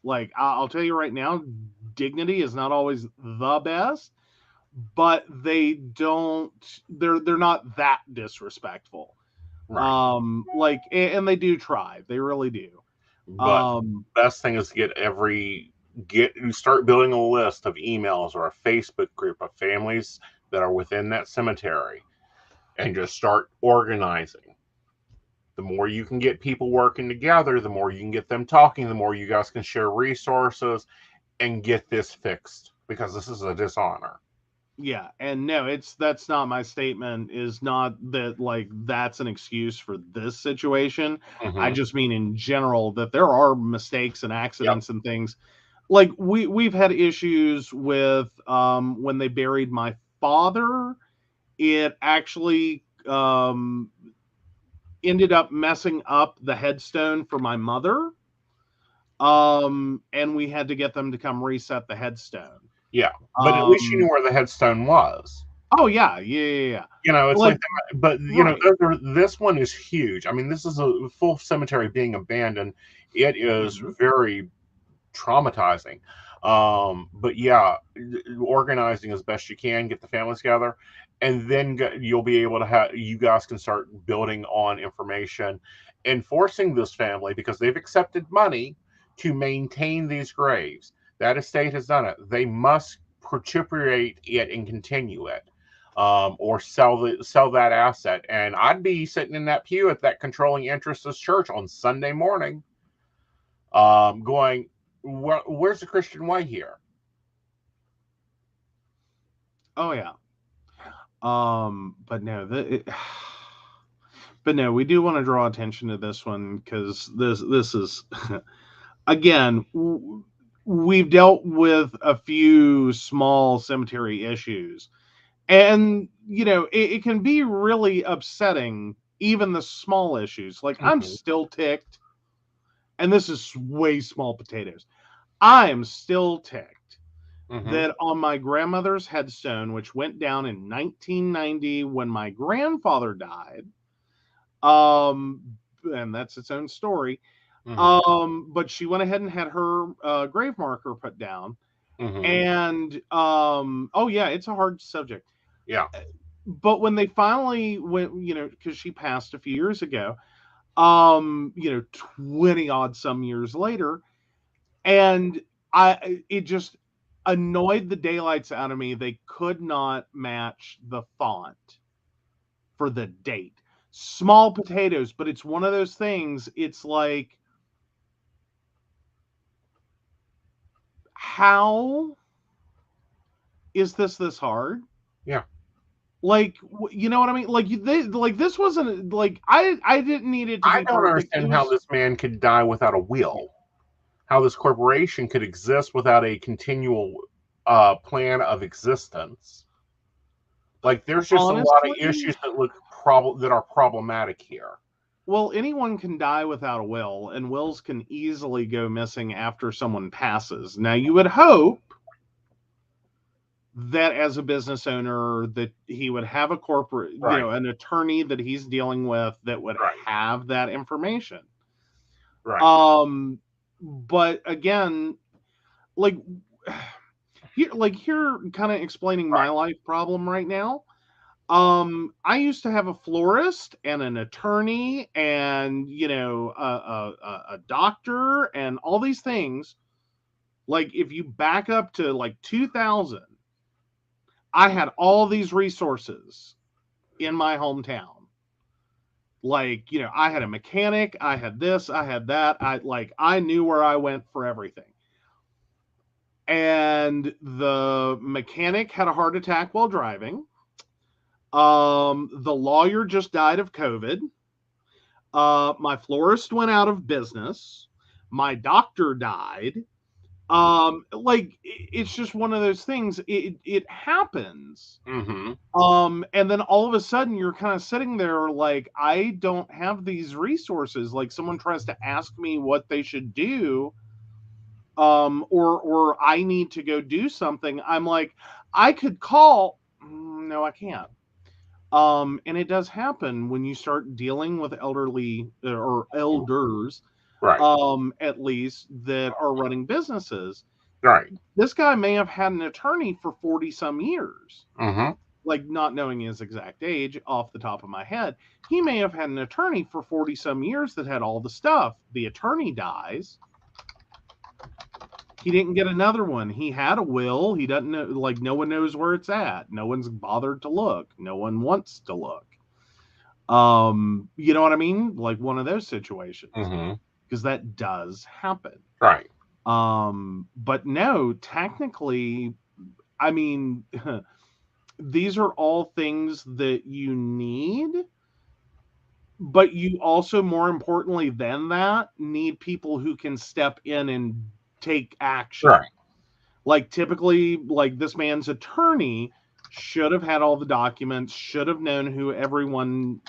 Like, I'll tell you right now, dignity is not always the best, but they're not that disrespectful. Right. Like, and they do try. They really do. But best thing is start building a list of emails or a Facebook group of families that are within that cemetery and just start organizing. The more you can get people working together, the more you can get them talking, the more you guys can share resources and get this fixed, because this is a dishonor. Yeah, and no, that's not my statement. Is not that like that's an excuse for this situation. I Mm-hmm. just mean in general that there are mistakes and Yep. accidents and things. Like we've had issues with when they buried my father, it actually ended up messing up the headstone for my mother. And we had to get them to come reset the headstone. Yeah, but at least you knew where the headstone was. Oh yeah. You know, it's Like like, but you know, right. this one is huge. I mean, this is a full cemetery being abandoned. It is Mhm. very traumatizing. But yeah, organizing as best you can, get the families together, and then you'll be able to have you guys can start building on information, enforcing this family because they've accepted money to maintain these graves. That estate has done it. They must perpetuate it and continue it. Or sell that asset, and I'd be sitting in that pew at that controlling interest of church on Sunday morning, going, where's the Christian way here? Oh yeah. But no, but no, we do want to draw attention to this one because this is again we've dealt with a few small cemetery issues, and you know it can be really upsetting. Even the small issues, like I'm Mm-hmm. still ticked, and this is way small potatoes. I am still ticked Mm-hmm. that on my grandmother's headstone, which went down in 1990 when my grandfather died, um, and that's its own story. Mm-hmm. But she went ahead and had her grave marker put down, Mm-hmm. and oh yeah, it's a hard subject. Yeah. But when they finally went, you know, because she passed a few years ago, you know, 20 odd some years later, and it just annoyed the daylights out of me. They could not match the font for the date. Small potatoes, but it's one of those things. It's like, how is this hard? Yeah. Like, you know what I mean? Like, like this wasn't like I didn't need it to I be don't perfect. It understand how was this man could die without a will. How this corporation could exist without a continual plan of existence. Like, there's just a lot of honestly. issues that are problematic here. Well, anyone can die without a will, and wills can easily go missing after someone passes. Now, you would hope that as a business owner that he would have a corporate, you Right. know, an attorney that he's dealing with that would Right. have that information. Right. But again, like here kind of explaining my Right. life problem right now. I used to have a florist and an attorney and you know a doctor and all these things. Like if you back up to like 2000, I had all these resources in my hometown. Like, you know, I had a mechanic, I had this, I had that. I knew where I went for everything. And the mechanic had a heart attack while driving. The lawyer just died of COVID. My florist went out of business. My doctor died. Like it's just one of those things. It happens. Mm-hmm. And then all of a sudden you're kind of sitting there like, I don't have these resources. Like someone tries to ask me what they should do, or I need to go do something. I'm like, I could call. No, I can't. And it does happen when you start dealing with elderly or elders, Right. at least that are running businesses. Right. This guy may have had an attorney for 40 some years. Mm-hmm. Like not knowing his exact age off the top of my head, he may have had an attorney for 40 some years that had all the stuff. The attorney dies. He didn't get another one. He had a will. He doesn't know, like no one knows where it's at. No one's bothered to look. No one wants to look. You know what I mean? Like one of those situations. Mm-hmm. Because that does happen. Right. But no, technically, I mean, these are all things that you need, but you also, more importantly than that, need people who can step in and take action. Right. Like typically, like this man's attorney should have had all the documents, should have known who everyone,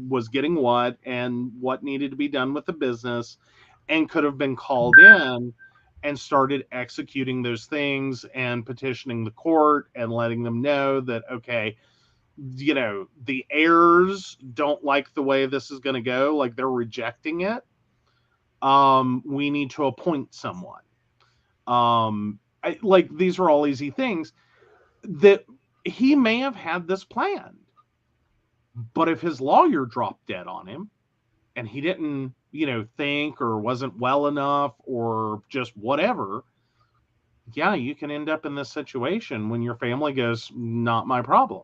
was getting what and what needed to be done with the business, and could have been called in and started executing those things and petitioning the court and letting them know that, okay, the heirs don't like the way this is going to go, like they're rejecting it. We need to appoint someone. Like these are all easy things that he may have had this planned, but if his lawyer dropped dead on him and he didn't, think or wasn't well enough or just whatever, yeah, you can end up in this situation when your family goes, not my problem.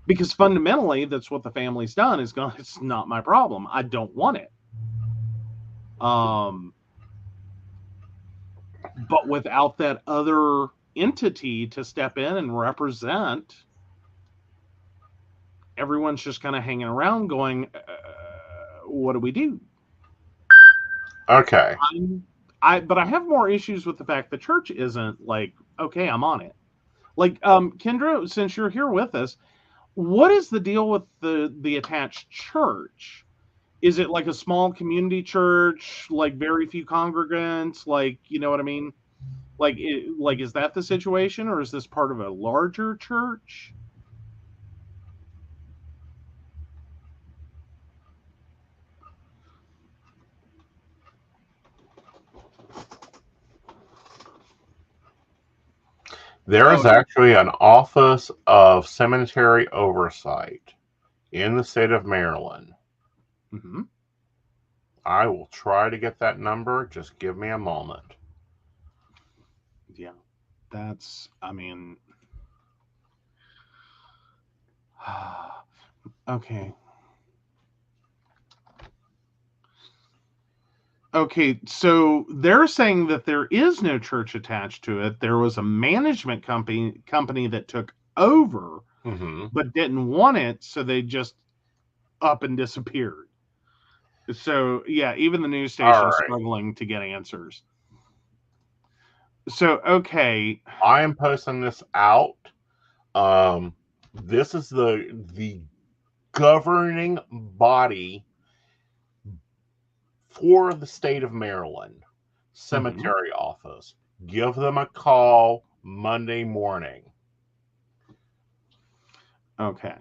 Because fundamentally, that's what the family's done, is gone, it's not my problem. I don't want it. But without that other entity to step in and represent, everyone's just kind of hanging around going, what do we do? Okay. But I have more issues with the fact the church isn't like, okay, I'm on it. Like, Kendra, since you're here with us, what is the deal with the attached church? Is it like a small community church, like very few congregants? Like, you know what I mean? Like, is that the situation, or is this part of a larger church? There is actually an Office of Cemetery Oversight in the state of Maryland. Mm-hmm. I will try to get that number. Just give me a moment. Yeah, that's, I mean, okay. Okay, so they're saying that there is no church attached to it. There was a management company that took over, but didn't want it, so they just up and disappeared. So, yeah, even the news station's struggling to get answers. So, okay. I am posting this out. This is the governing body for the state of Maryland, cemetery office. Give them a call Monday morning. Okay.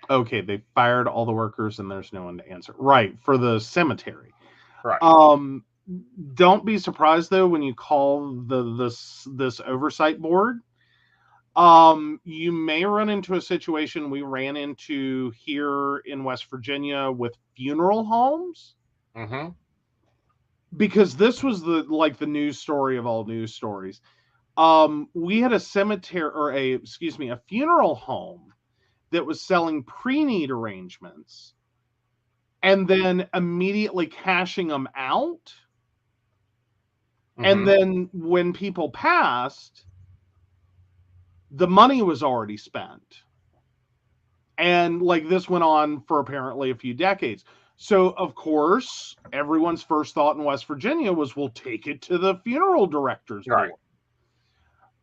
Okay, they fired all the workers and there's no one to answer. Right, for the cemetery. Right. Don't be surprised though when you call this oversight board. You may run into a situation we ran into here in West Virginia with funeral homes. Because this was the news story of all news stories. We had a cemetery, or a funeral home that was selling pre-need arrangements and then immediately cashing them out. And then when people passed, the money was already spent. And this went on for apparently a few decades. So, of course, everyone's first thought in West Virginia was, we'll take it to the funeral director's board.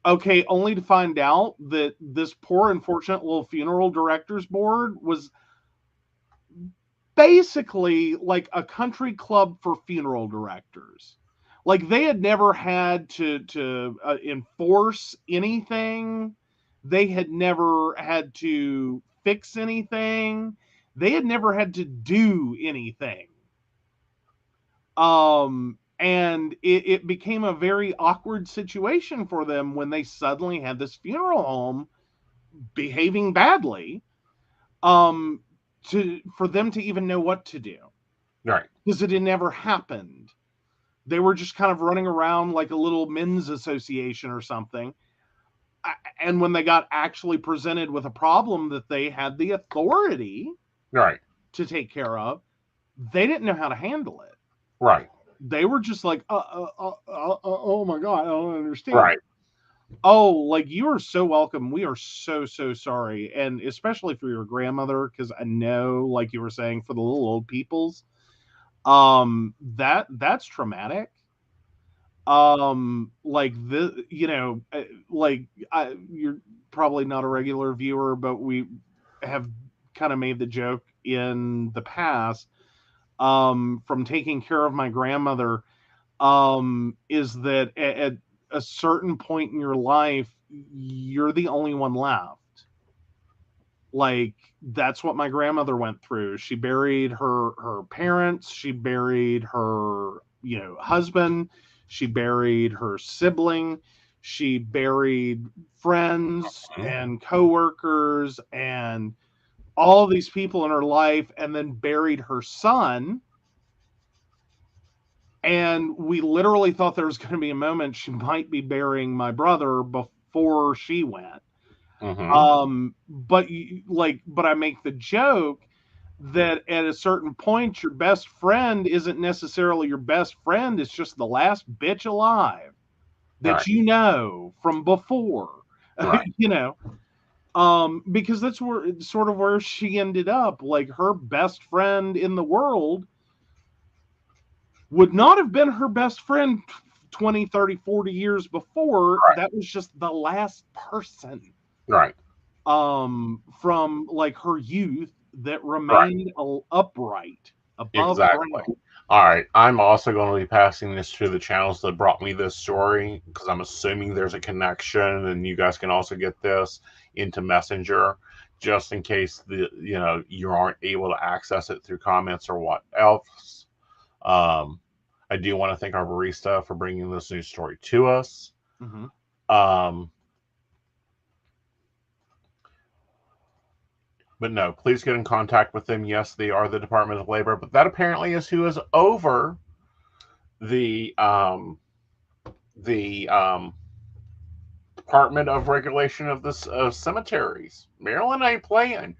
Okay, only to find out that this poor, unfortunate little funeral director's board was basically like a country club for funeral directors. Like, they had never had to enforce anything. They had never had to fix anything. They had never had to do anything. And it became a very awkward situation for them when they suddenly had this funeral home behaving badly, for them to even know what to do. Right. Because it had never happened. They were just kind of running around like a little men's association or something. And when they got actually presented with a problem that they had the authority to take care of, they didn't know how to handle it. Right. They were just like, oh my God, I don't understand. Right. Oh, like, you are so welcome. We are so, so sorry. And especially for your grandmother, because I know, like you were saying, for the little old peoples, that's traumatic. Like the, like, you're probably not a regular viewer, but we have kind of made the joke in the past, from taking care of my grandmother, is that at a certain point in your life, you're the only one left. Like, that's what my grandmother went through. She buried her parents, she buried her, husband, she buried her sibling, she buried friends and coworkers and all these people in her life, and then buried her son. And we literally thought there was going to be a moment she might be burying my brother before she went. But I make the joke that at a certain point, your best friend isn't necessarily your best friend. It's just the last bitch alive that you know from before, Right. because that's where she ended up. Like, her best friend in the world would not have been her best friend 20, 30, 40 years before. Right. That was just the last person. Right. From like her youth that remained upright above Exactly. ground. All right. I'm also going to be passing this to the channels that brought me this story, because I'm assuming there's a connection, and you guys can also get this into Messenger, just in case you aren't able to access it through comments or what else. I do want to thank our barista for bringing this news story to us. But no, please get in contact with them. Yes, they are the Department of Labor, but that apparently is who is over the Department of Regulation of Cemeteries. Maryland ain't playing.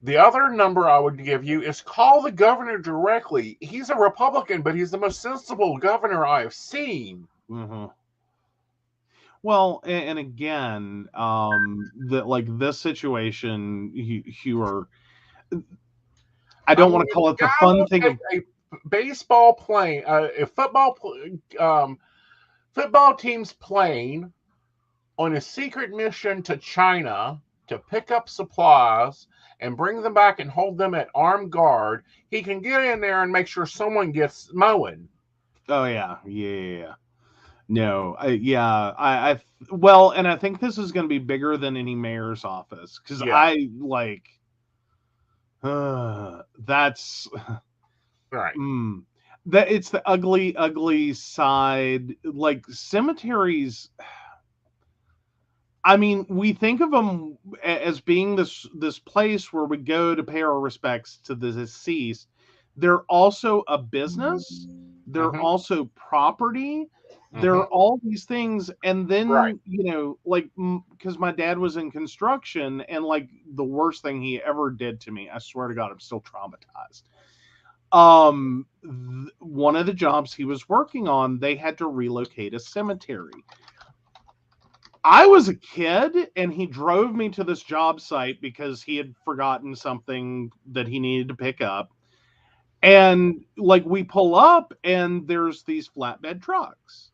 The other number I would give you is call the governor directly. He's a Republican, but he's the most sensible governor I have seen. Well, and again, this situation, you are. I don't want to call it the fun thing of a baseball plane, a football team's plane on a secret mission to China to pick up supplies and bring them back and hold them at armed guard. He can get in there and make sure someone gets mowing. Oh yeah. No, I well, and I think this is going to be bigger than any mayor's office, because I like that's right. That it's the ugly side. Like, cemeteries, I mean, we think of them as being this place where we go to pay our respects to the deceased. They're also a business. They're also property. They're all these things. And then, like, because my dad was in construction, and like the worst thing he ever did to me, I swear to God, I'm still traumatized. One of the jobs he was working on, they had to relocate a cemetery. I was a kid, and he drove me to this job site because he had forgotten something that he needed to pick up. And like, we pull up, and there's these flatbed trucks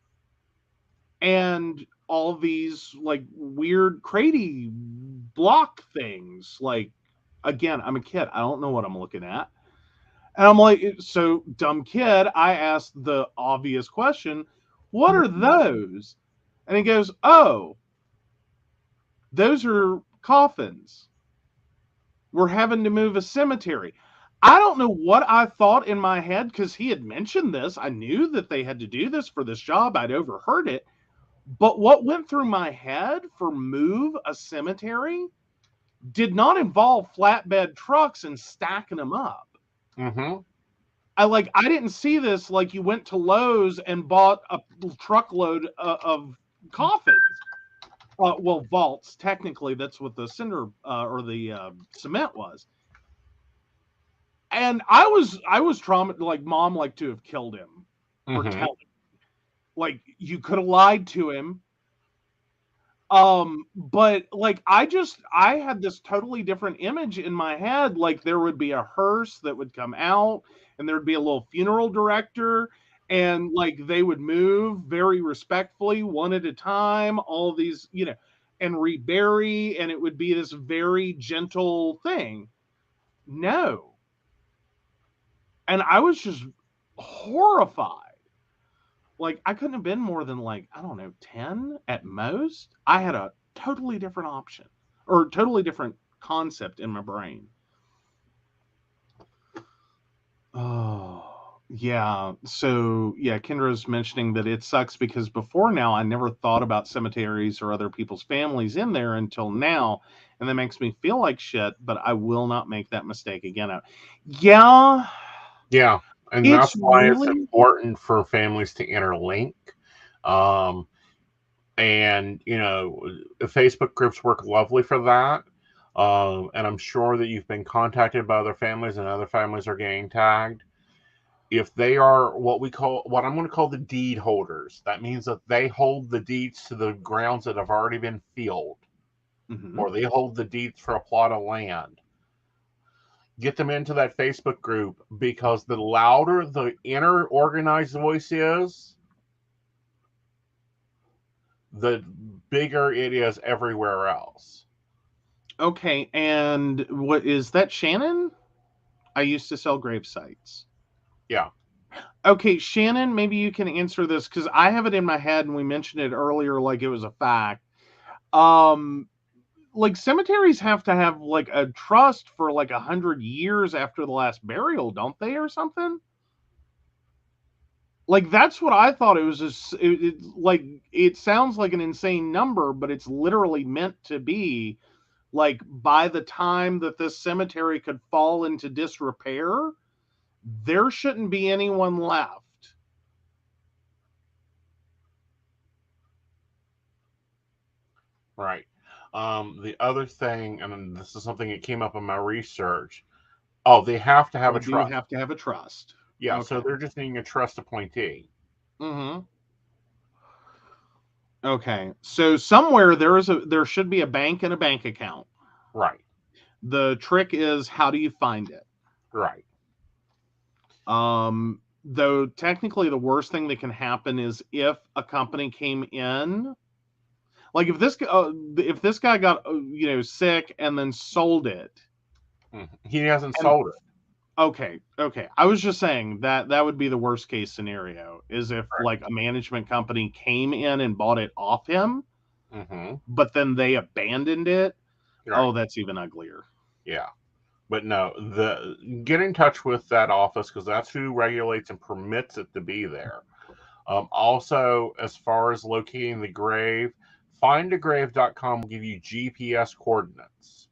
and all these like weird cratey block things. Like, again, I'm a kid. I don't know what I'm looking at. And I'm like, so dumb kid, I asked the obvious question, what are those? And he goes, oh, those are coffins. We're having to move a cemetery. I don't know what I thought in my head, because he had mentioned this. I knew that they had to do this for this job. I'd overheard it. But what went through my head for move a cemetery did not involve flatbed trucks and stacking them up. I didn't see this like you went to Lowe's and bought a truckload of coffins. Well, vaults. Technically, that's what the cinder or the cement was. And I was traumatized. Like, Mom liked to have killed him for telling. Like, you could have lied to him. But like I had this totally different image in my head. Like there would be a hearse that would come out, and there'd be a little funeral director, and like they would move very respectfully one at a time, all these, and rebury, and it would be this very gentle thing. No. And I was just horrified. Like I couldn't have been more than like, I don't know, 10 at most. I had a totally different option or totally different concept in my brain. Oh, yeah. So, yeah, Kendra's mentioning that it sucks because before now I never thought about cemeteries or other people's families in there until now. And that makes me feel like shit, but I will not make that mistake again. Yeah. Yeah. And It's that's why it's really important for families to interlink. And, Facebook groups work lovely for that. And I'm sure that you've been contacted by other families and other families are getting tagged. If they are what I'm going to call the deed holders, that means that they hold the deeds to the grounds that have already been filled, or they hold the deeds for a plot of land. Get them into that Facebook group, because the louder the inner organized voice is, the bigger it is everywhere else. Okay, and what is that, Shannon? I used to sell grave sites. Yeah. Okay, Shannon, maybe you can answer this because I have it in my head and we mentioned it earlier like it was a fact. Like cemeteries have to have like a trust for like 100 years after the last burial, don't they, or something? Like that's what I thought. It was just like it sounds like an insane number, but it's literally meant to be. Like by the time that this cemetery could fall into disrepair, there shouldn't be anyone left. Right. The other thing, and this is something that came up in my research. Oh, they have to have a trust. They have to have a trust. Yeah, Okay. so they're just needing a trust appointee. Mm-hmm. Okay. So somewhere there should be a bank and a bank account. Right. The trick is, how do you find it? Right. Though technically the worst thing that can happen is if a company came in, like if this guy got sick and then sold it. He hasn't sold it. Okay. I was just saying that would be the worst case scenario, is if like a management company came in and bought it off him, but then they abandoned it. Right. Oh, that's even uglier. Yeah. But no, get in touch with that office, because that's who regulates and permits it to be there. Also, as far as locating the grave, findagrave.com will give you GPS coordinates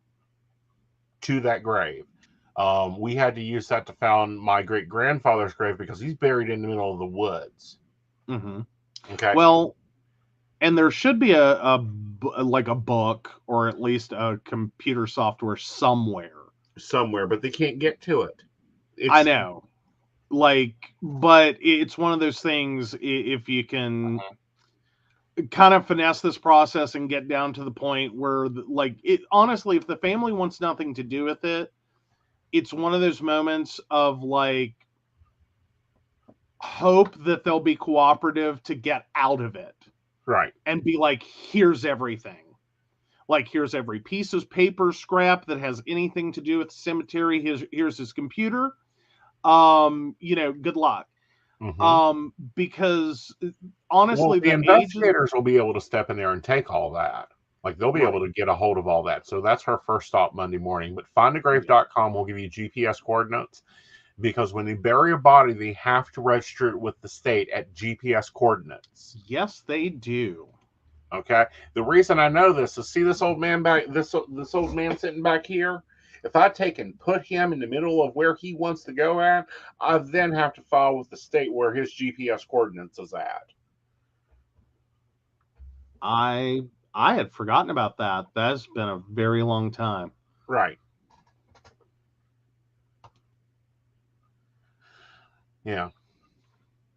to that grave. We had to use that to find my great-grandfather's grave because he's buried in the middle of the woods. Okay. Well, and there should be a book or at least a computer software somewhere, but they can't get to it. I know. But it's one of those things, if you can kind of finesse this process and get down to the point where honestly, if the family wants nothing to do with it, it's one of those moments of like hope that they'll be cooperative to get out of it. Right. And be like, here's everything. Like, here's every piece of paper scrap that has anything to do with the cemetery. Here's his computer. Good luck. Because honestly, the investigators will be able to step in there and take all that. Like, they'll be able to get a hold of all that. So that's our first stop Monday morning. But findagrave.com will give you GPS coordinates, because when they bury a body, they have to register it with the state at GPS coordinates. Yes, they do. Okay. The reason I know this is, see this old man this old man sitting back here. If I take and put him in the middle of where he wants to go at, I then have to file with the state where his GPS coordinates is at. I had forgotten about that. That's been a very long time. Right. Yeah.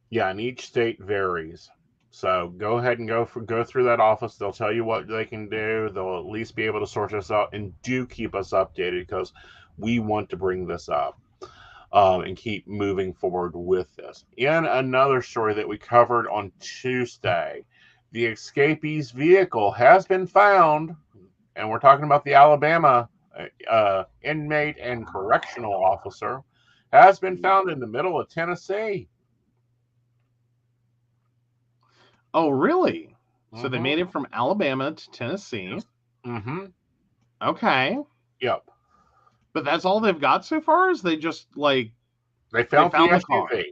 Yeah, and each state varies. So go ahead and go through that office. They'll tell you what they can do. They'll at least be able to sort this out, and do keep us updated because we want to bring this up and keep moving forward with this. In another story that we covered on Tuesday, the escapee's vehicle has been found, and we're talking about the Alabama inmate and correctional officer, has been found in the middle of Tennessee. Oh, really? So they made it from Alabama to Tennessee. Mm-hmm. Okay. Yep. But that's all they've got so far? Is they just like they found the car? SUV.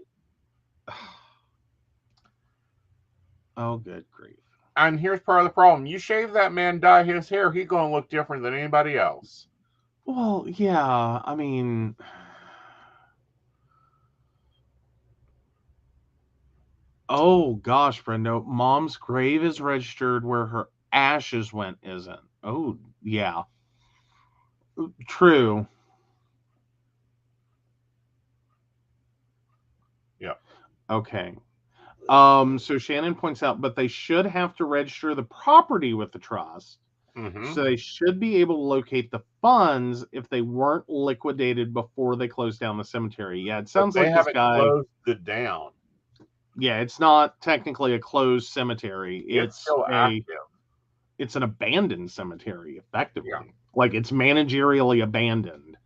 Oh, good grief. And here's part of the problem. You shave that man, dye his hair, he's going to look different than anybody else. Well, yeah. I mean, oh gosh, Brendo, Mom's grave is registered where her ashes went isn't. Oh, yeah. True. Yeah. Okay. So Shannon points out, but they should have to register the property with the trust. Mm-hmm. So they should be able to locate the funds if they weren't liquidated before they closed down the cemetery. Yeah, it sounds like this guy closed it down. Yeah, it's not technically a closed cemetery. It's still active. It's an abandoned cemetery, effectively. Yeah. Like it's managerially abandoned.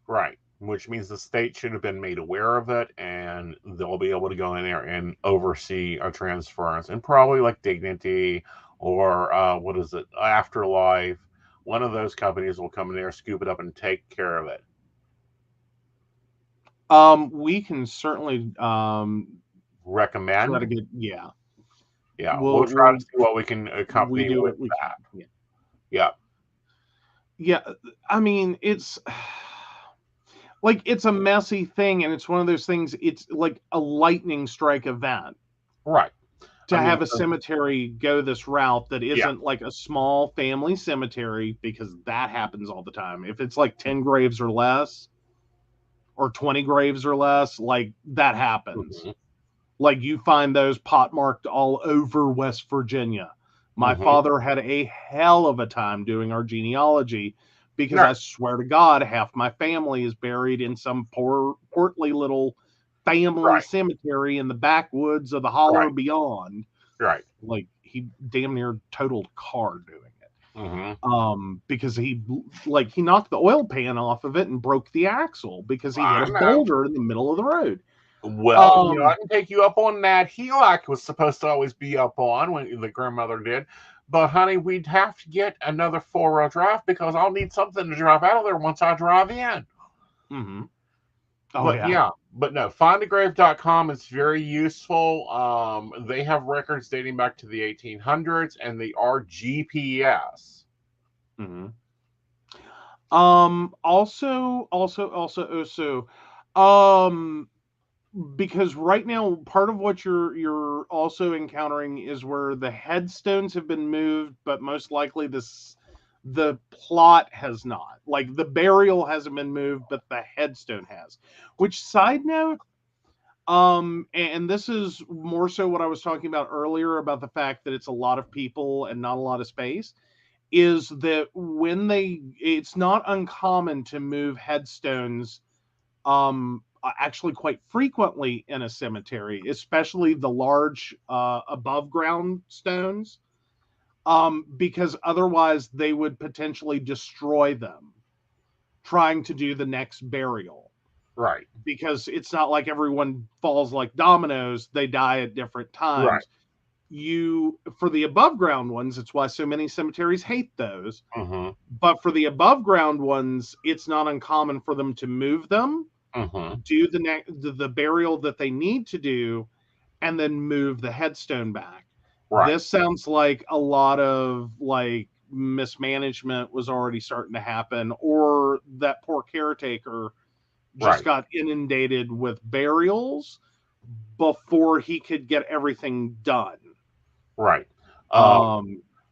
Right. Which means the state should have been made aware of it, and they'll be able to go in there and oversee a transference. And probably like Dignity or what is it, Afterlife, one of those companies will come in there, scoop it up, and take care of it. We can certainly recommend. Yeah. We'll try to see what we can accompany with that. Yeah. I mean, it's like it's a messy thing, and it's one of those things. It's like a lightning strike event, right? To have a cemetery go this route that isn't like a small family cemetery, because that happens all the time. If it's like 10 graves or less, or 20 graves or less, like that happens. Mm-hmm. Like you find those pot-marked all over West Virginia. My father had a hell of a time doing our genealogy because I swear to God, half my family is buried in some portly little family cemetery in the backwoods of the holler beyond. Right. Like he damn near totaled a car doing it. Because he knocked the oil pan off of it and broke the axle because he hit a boulder in the middle of the road. Well, I can take you up on that. Helac was supposed to always be up on when the grandmother did. But, honey, we'd have to get another 4-wheel drive because I'll need something to drive out of there once I drive in. Mm-hmm. But no, findagrave.com is very useful. They have records dating back to the 1800s, and they are GPS. Mm-hmm. Also, because right now part of what you're also encountering is where the headstones have been moved, but most likely the plot has not. Like the burial hasn't been moved, but the headstone has. Which, side note, and this is more so what I was talking about earlier about the fact that it's a lot of people and not a lot of space, is that it's not uncommon to move headstones actually quite frequently in a cemetery, especially the large above ground stones, because otherwise they would potentially destroy them trying to do the next burial. Right. Because it's not like everyone falls like dominoes, they die at different times. Right. For the above ground ones, it's why so many cemeteries hate those. Mm-hmm. But for the above ground ones, it's not uncommon for them to move them, do the burial that they need to do, and then move the headstone back. Right. This sounds like a lot of like mismanagement was already starting to happen, or that poor caretaker just got inundated with burials before he could get everything done. Right.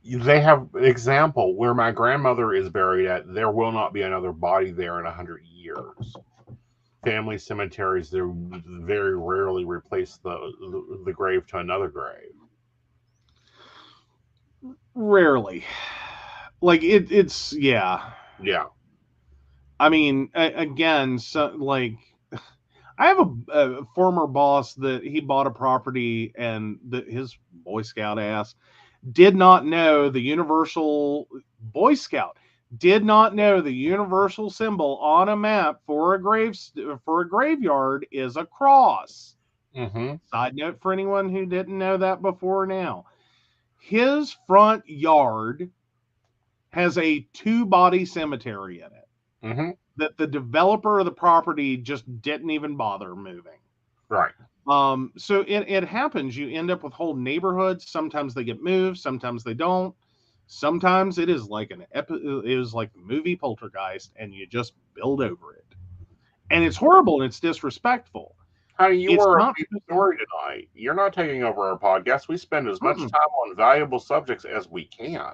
They have example where my grandmother is buried at. There will not be another body there in 100 years. Family cemeteries, they very rarely replace the grave to another grave. Rarely. Like it's yeah. Yeah. I mean, again, so like I have a former boss that he bought a property and his Boy Scout ass did not know the universal Boy Scout did not know the universal symbol on a map for a graveyard is a cross. Mm-hmm. Side note for anyone who didn't know that before now. His front yard has a 2-body cemetery in it Mm-hmm. that the developer of the property just didn't even bother moving. Right. So it happens. You end up with whole neighborhoods. Sometimes they get moved, sometimes they don't. Sometimes it is like it is like the movie Poltergeist, and you just build over it. And it's horrible and it's disrespectful. Honey, you It's were a not main story tonight. You're not taking over our podcast. We spend as much time on valuable subjects as we can.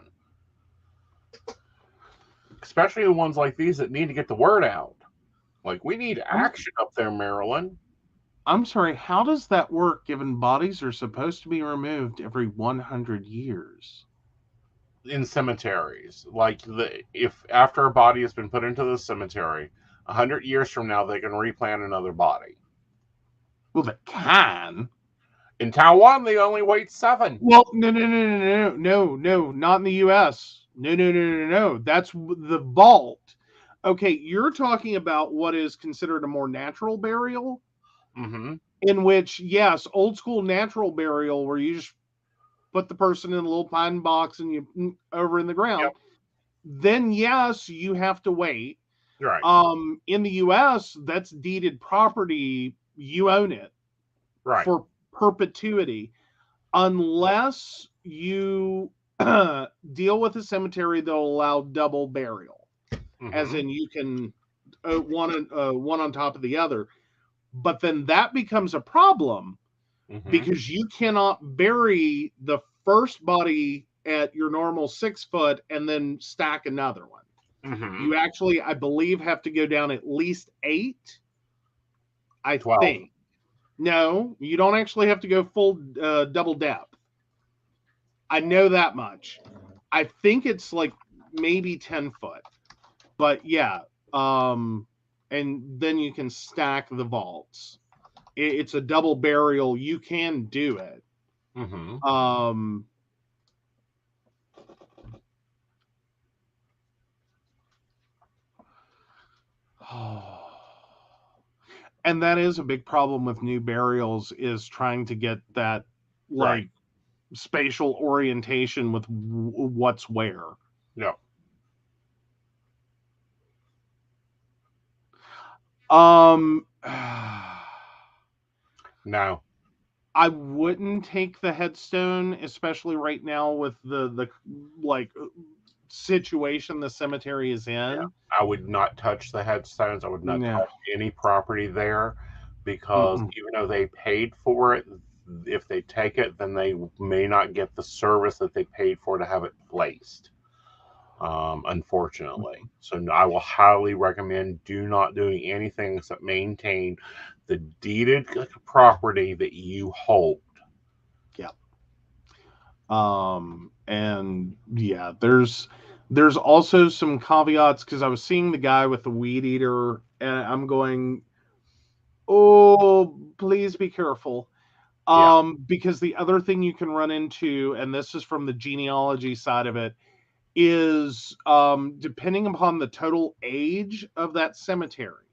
Especially the ones like these that need to get the word out. Like, we need action up there, Maryland. I'm sorry, how does that work given bodies are supposed to be removed every 100 years? In cemeteries. Like, if after a body has been put into the cemetery, 100 years from now, they can replant another body. Well, they can. In Taiwan, they only wait 7. Well, no, not in the U.S. No. That's the vault. Okay, you're talking about what is considered a more natural burial, in which, yes, old school natural burial, where you just put the person in a little pine box and you over in the ground. Yep. Then yes, you have to wait. Right. In the U.S., that's deeded property. You own it. Right. For perpetuity, unless you deal with a cemetery that'll allow double burial, as in you can one on top of the other. But then that becomes a problem because you cannot bury the first body at your normal 6 foot and then stack another one. You actually, I believe, have to go down at least 8. I 12. think. No, you don't actually have to go full double depth. I know that much. I think it's like maybe 10 foot. But yeah, and then you can stack the vaults. It's a double burial. You can do it. And that is a big problem with new burials, is trying to get that like spatial orientation with what's where. Yeah. No. I wouldn't take the headstone, especially right now with the like situation the cemetery is in. Yeah. I would not touch the headstones. I would not touch any property there, because even though they paid for it, if they take it, then they may not get the service that they paid for to have it placed. Unfortunately. So I will highly recommend do not doing anything except maintain the deeded property that you hold. Yeah. And yeah, there's also some caveats, because I was seeing the guy with the weed eater and I'm going, oh, please be careful. Because the other thing you can run into, and this is from the genealogy side of it, is depending upon the total age of that cemetery,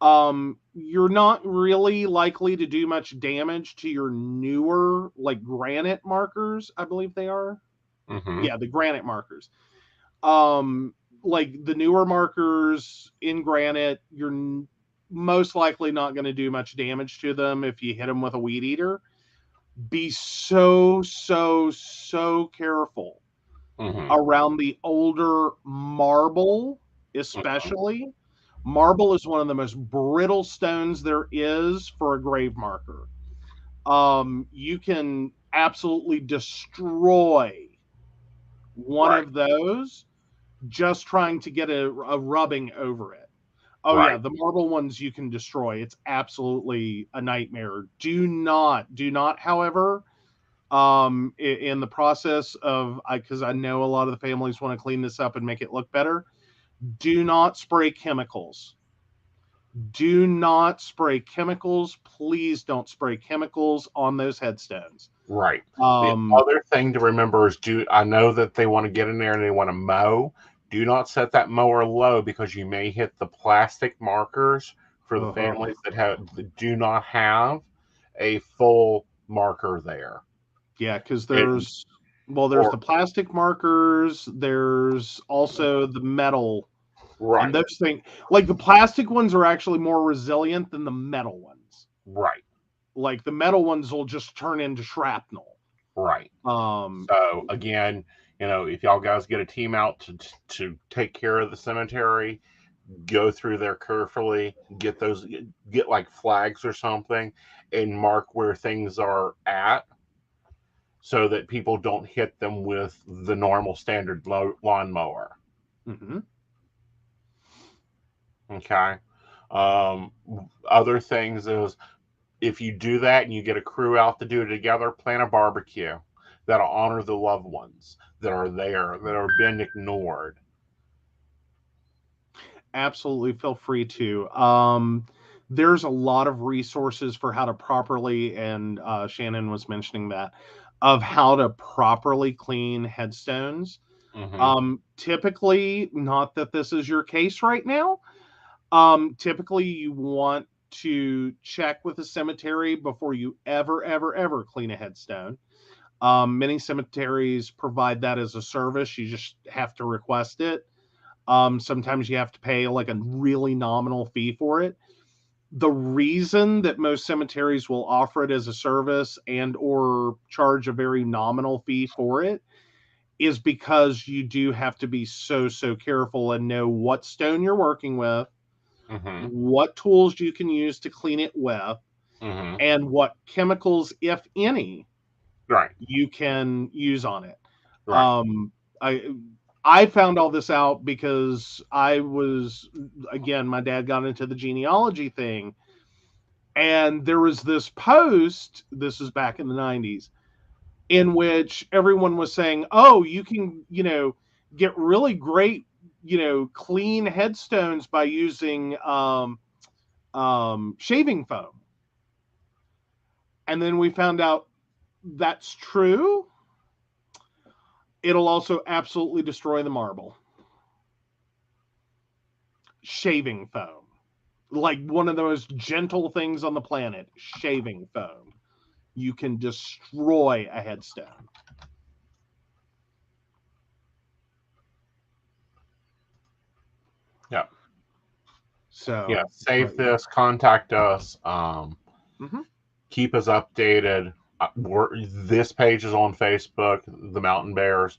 you're not really likely to do much damage to your newer, like, granite markers, I believe they are. Yeah, the granite markers. Like the newer markers in granite, you're most likely not going to do much damage to them if you hit them with a weed eater. Be so careful around the older marble, especially. Marble is one of the most brittle stones there is for a grave marker. You can absolutely destroy one of those just trying to get a rubbing over it. Yeah, the marble ones you can destroy. It's absolutely a nightmare. Do not, however, in the process of, because I know a lot of the families want to clean this up and make it look better. Do not spray chemicals. Do not spray chemicals. Please don't spray chemicals on those headstones. Right. The other thing to remember is I know that they want to get in there and they want to mow. Do not set that mower low because you may hit the plastic markers for the families that do not have a full marker there. Yeah, because there's the plastic markers. There's also the metal. Right. And those things, like the plastic ones are actually more resilient than the metal ones. Right. Like the metal ones will just turn into shrapnel. Right. So again, if y'all guys get a team out to take care of the cemetery, go through there carefully, get like flags or something and mark where things are at so that people don't hit them with the normal standard lawnmower. Mm-hmm. Okay. Other things is if you do that and you get a crew out to do it together, plan a barbecue that'll honor the loved ones that are there, that have been ignored. Absolutely, feel free to. There's a lot of resources for how to properly, and Shannon was mentioning that, of how to properly clean headstones. Mm-hmm. Typically, not that this is your case right now, typically you want to check with the cemetery before you ever clean a headstone. Many cemeteries provide that as a service. You just have to request it. Sometimes you have to pay like a really nominal fee for it. The reason that most cemeteries will offer it as a service and or charge a very nominal fee for it is because you do have to be so careful and know what stone you're working with, mm-hmm. what tools you can use to clean it with, mm-hmm. and what chemicals, if any, right, you can use on it. Right. I found all this out because I was, again, my dad got into the genealogy thing, and there was this post, this is back in the 90s, in which everyone was saying, oh, you can, get really great, clean headstones by using shaving foam. And then we found out that's true. It'll also absolutely destroy the marble. Shaving foam. Like one of the most gentle things on the planet. Shaving foam. You can destroy a headstone. Yeah. So yeah, save this, contact us, mm-hmm. keep us updated. This page is on Facebook, the Mountain Bears.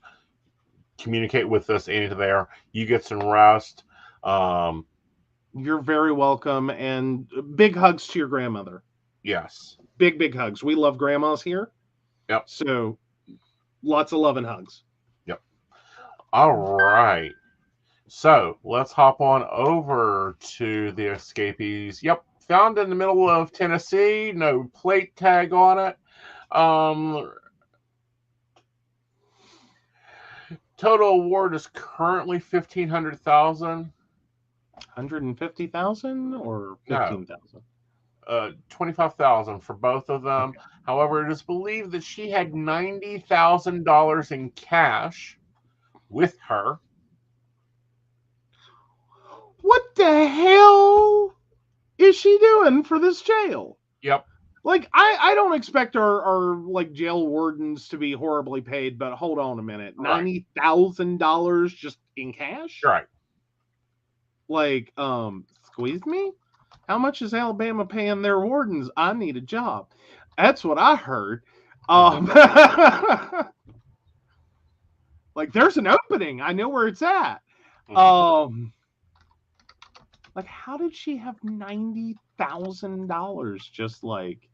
Communicate with us into there. You get some rest. You're very welcome, and big hugs to your grandmother. Yes. Big hugs. We love grandmas here. Yep. So lots of love and hugs. Yep. All right. So let's hop on over to the escapees. Yep. Found in the middle of Tennessee. No plate tag on it. Total award is currently $1,500,000. 150,000 or 15,000? No. 25,000 for both of them. Okay. However, it is believed that she had $90,000 in cash with her. What the hell is she doing for this jail? Yep. Like, I don't expect our like jail wardens to be horribly paid, but hold on a minute. Right. $90,000 just in cash? Right. Like, squeeze me? How much is Alabama paying their wardens? I need a job. That's what I heard. Like, there's an opening. I know where it's at. Like, how did she have $90,000 just like?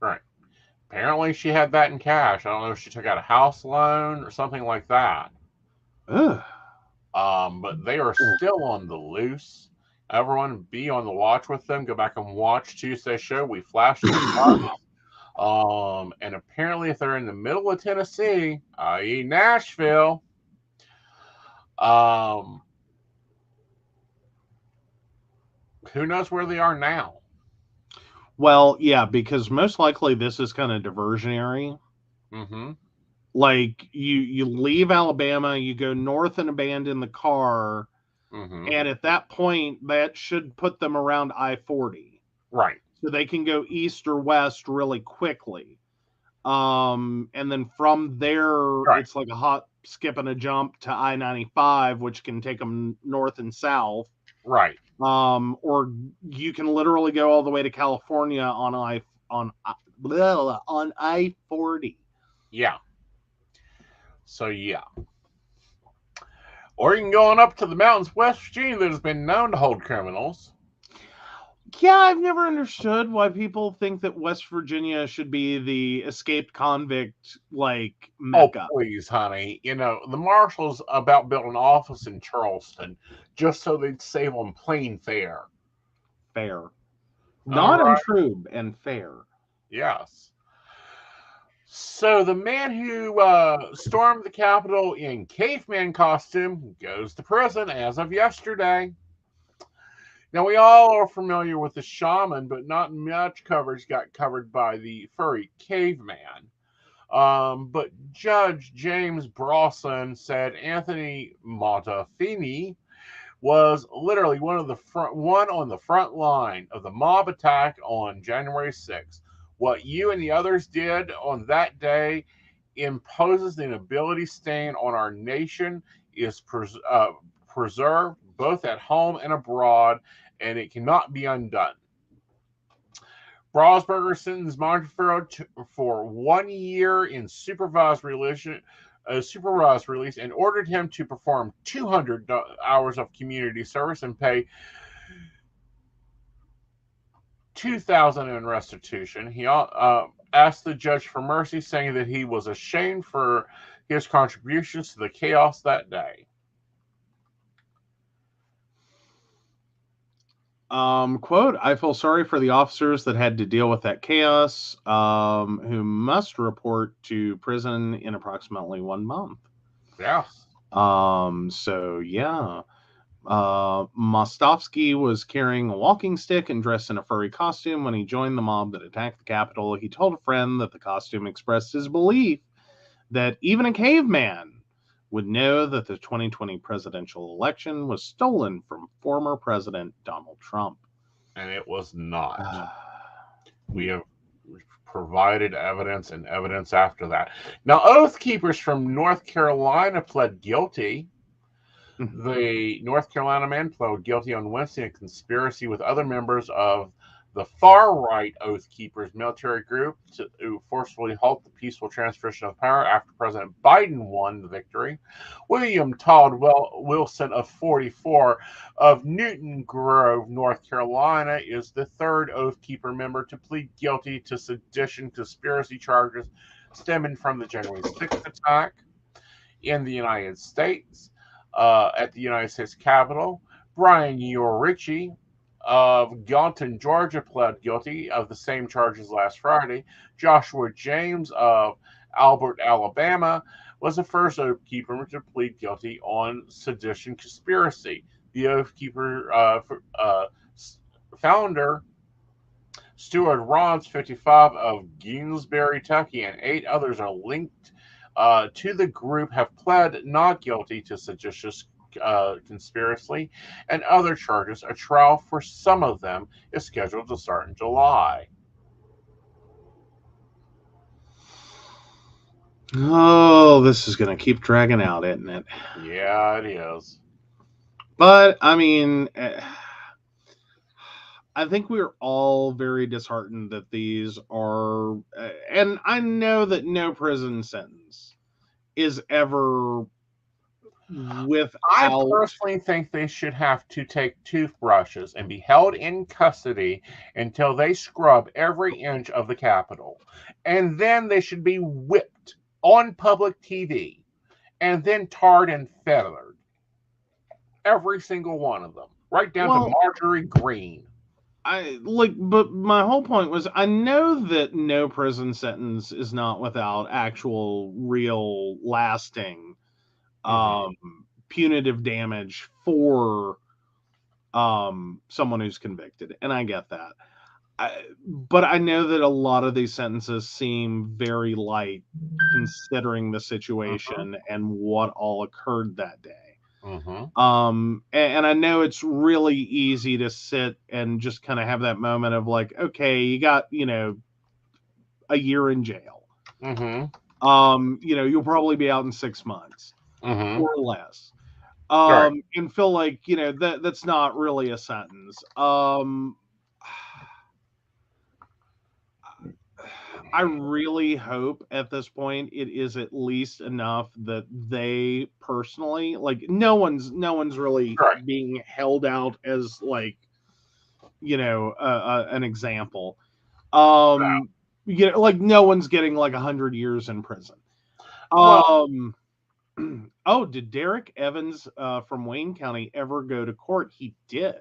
Right. Apparently she had that in cash. I don't know if she took out a house loan or something like that. Ugh. But they are still on the loose. Everyone be on the watch with them. Go back and watch Tuesday's show. We flashed them up. And apparently, if they're in the middle of Tennessee, i.e., Nashville, who knows where they are now? Well, yeah, because most likely this is kind of diversionary. Mm-hmm. Like you leave Alabama, you go north and abandon the car, Mm-hmm. and at that point, that should put them around I-40. Right. So they can go east or west really quickly. And then from there, it's like a hop, skip, and a jump to I-95, which can take them north and south. Right. Or you can literally go all the way to California on I-40. Yeah. So yeah. Or you can go on up to the mountains, West Virginia, that has been known to hold criminals. Yeah, I've never understood why people think that West Virginia should be the escaped convict, like, mecca. Oh, please, honey. You know, the marshals about built an office in Charleston just so they'd save on plane fare. Fair. Non-intrude and fair. Yes. So the man who stormed the Capitol in caveman costume goes to prison as of yesterday. Now, we all are familiar with the shaman, but not much coverage got covered by the furry caveman. But Judge James Brawson said Anthony Montefini was literally one on the front line of the mob attack on January 6th. What you and the others did on that day imposes an ability stain on our nation, is preserved both at home and abroad, and it cannot be undone. Brasberger sentenced Montefiore for 1 year in supervised release and ordered him to perform 200 hours of community service and pay $2,000 in restitution. He asked the judge for mercy, saying that he was ashamed for his contributions to the chaos that day. Quote, I feel sorry for the officers that had to deal with that chaos, who must report to prison in approximately 1 month. Yes. So yeah. Mostovsky was carrying a walking stick and dressed in a furry costume when he joined the mob that attacked the Capitol. He told a friend that the costume expressed his belief that even a caveman would know that the 2020 presidential election was stolen from former President Donald Trump. And it was not. We have provided evidence and evidence after that. Now, Oath Keepers from North Carolina pled guilty. The North Carolina man pled guilty on Wednesday in conspiracy with other members of the far-right Oath Keepers military group to forcefully halt the peaceful transition of power after President Biden won the victory. William Todd Wilson of 44 of Newton Grove, North Carolina, is the third Oath Keeper member to plead guilty to sedition conspiracy charges stemming from the January 6th attack in the United States. At the United States Capitol, Brian Urici of Gaunton, Georgia, pled guilty of the same charges last Friday. Joshua James of Albert, Alabama, was the first Oath Keeper to plead guilty on sedition conspiracy. The Oath Keeper founder, Stuart Rons, 55, of Gainesville, Kentucky, and 8 others are linked to the group, have pled not guilty to seditious conspiracy and other charges. A trial for some of them is scheduled to start in July. Oh, this is going to keep dragging out, isn't it? Yeah, it is. But, I mean, I think we're all very disheartened that these are, and I know that no prison sentence is ever without. I personally think they should have to take toothbrushes and be held in custody until they scrub every inch of the Capitol. And then they should be whipped on public TV and then tarred and feathered. Every single one of them. Right down to Marjorie Green. but my whole point was, I know that no prison sentence is not without actual, real, lasting, punitive damage for someone who's convicted, and I get that. But I know that a lot of these sentences seem very light, considering the situation and what all occurred that day. And I know it's really easy to sit and just kind of have that moment of like, okay, you got, a year in jail. You'll probably be out in 6 months or less. And feel like, that's not really a sentence. I really hope at this point it is at least enough that they personally, like, no one's really being held out as like, an example. Like no one's getting like 100 years in prison. Oh, did Derek Evans from Wayne County ever go to court? He did.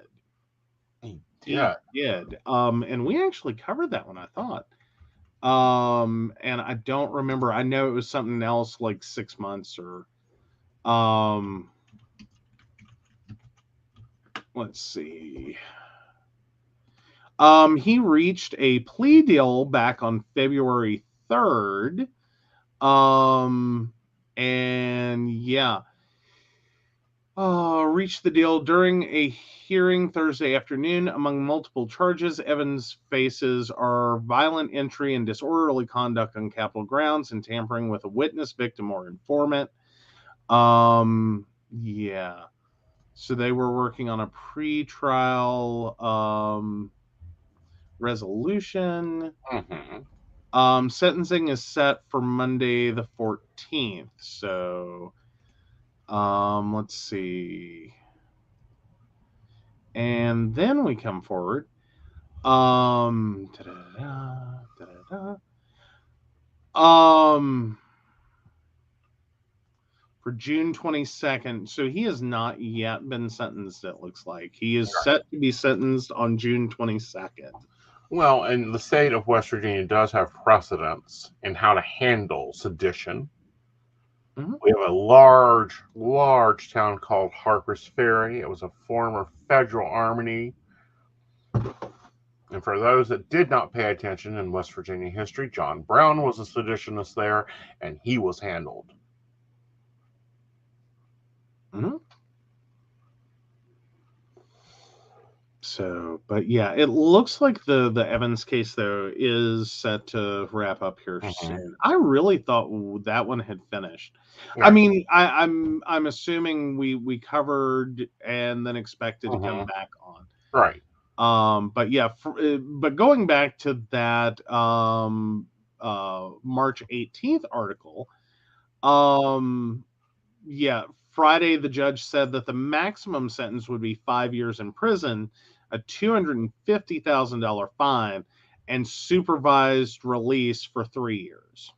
He did. And we actually covered that one, I thought. And I don't remember. I know it was something else like 6 months or let's see. He reached a plea deal back on February 3rd. And yeah. Reached the deal during a hearing Thursday afternoon. Among multiple charges, Evans faces are violent entry and disorderly conduct on Capitol grounds and tampering with a witness, victim, or informant. Yeah. So they were working on a pre-trial resolution. Sentencing is set for Monday the 14th. So let's see. And then we come forward. For June 22nd. So he has not yet been sentenced, it looks like. He is set to be sentenced on June 22nd. Well, and the state of West Virginia does have precedents in how to handle sedition. We have a large town called Harper's Ferry. It was a former federal armory. And for those that did not pay attention in West Virginia history, John Brown was a seditionist there, and he was handled. So, but yeah, it looks like the Evans case though is set to wrap up here soon. I really thought that one had finished. I mean, I'm assuming we covered and then expected to come back on. Right. But yeah, but going back to that March 18th article, yeah, Friday the judge said that the maximum sentence would be 5 years in prison, a $250,000 fine, and supervised release for 3 years.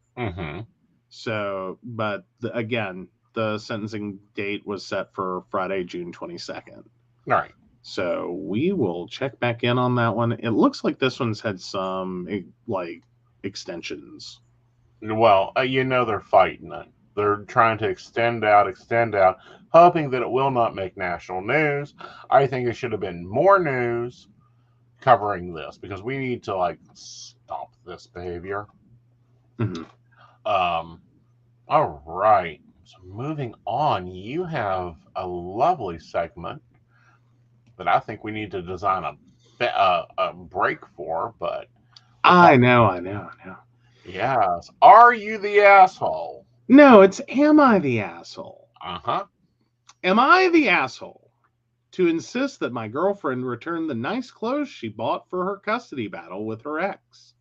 So, but again, the sentencing date was set for Friday, June 22nd. Right. So we will check back in on that one. It looks like this one's had some like extensions. Well, they're fighting it. They're trying to extend out, hoping that it will not make national news. I think it should have been more news covering this because we need to like stop this behavior. All right. So moving on, you have a lovely segment that I think we need to design a break for, but I know. Yes. Are you the asshole? No, it's am I the asshole? Am I the asshole to insist that my girlfriend return the nice clothes she bought for her custody battle with her ex?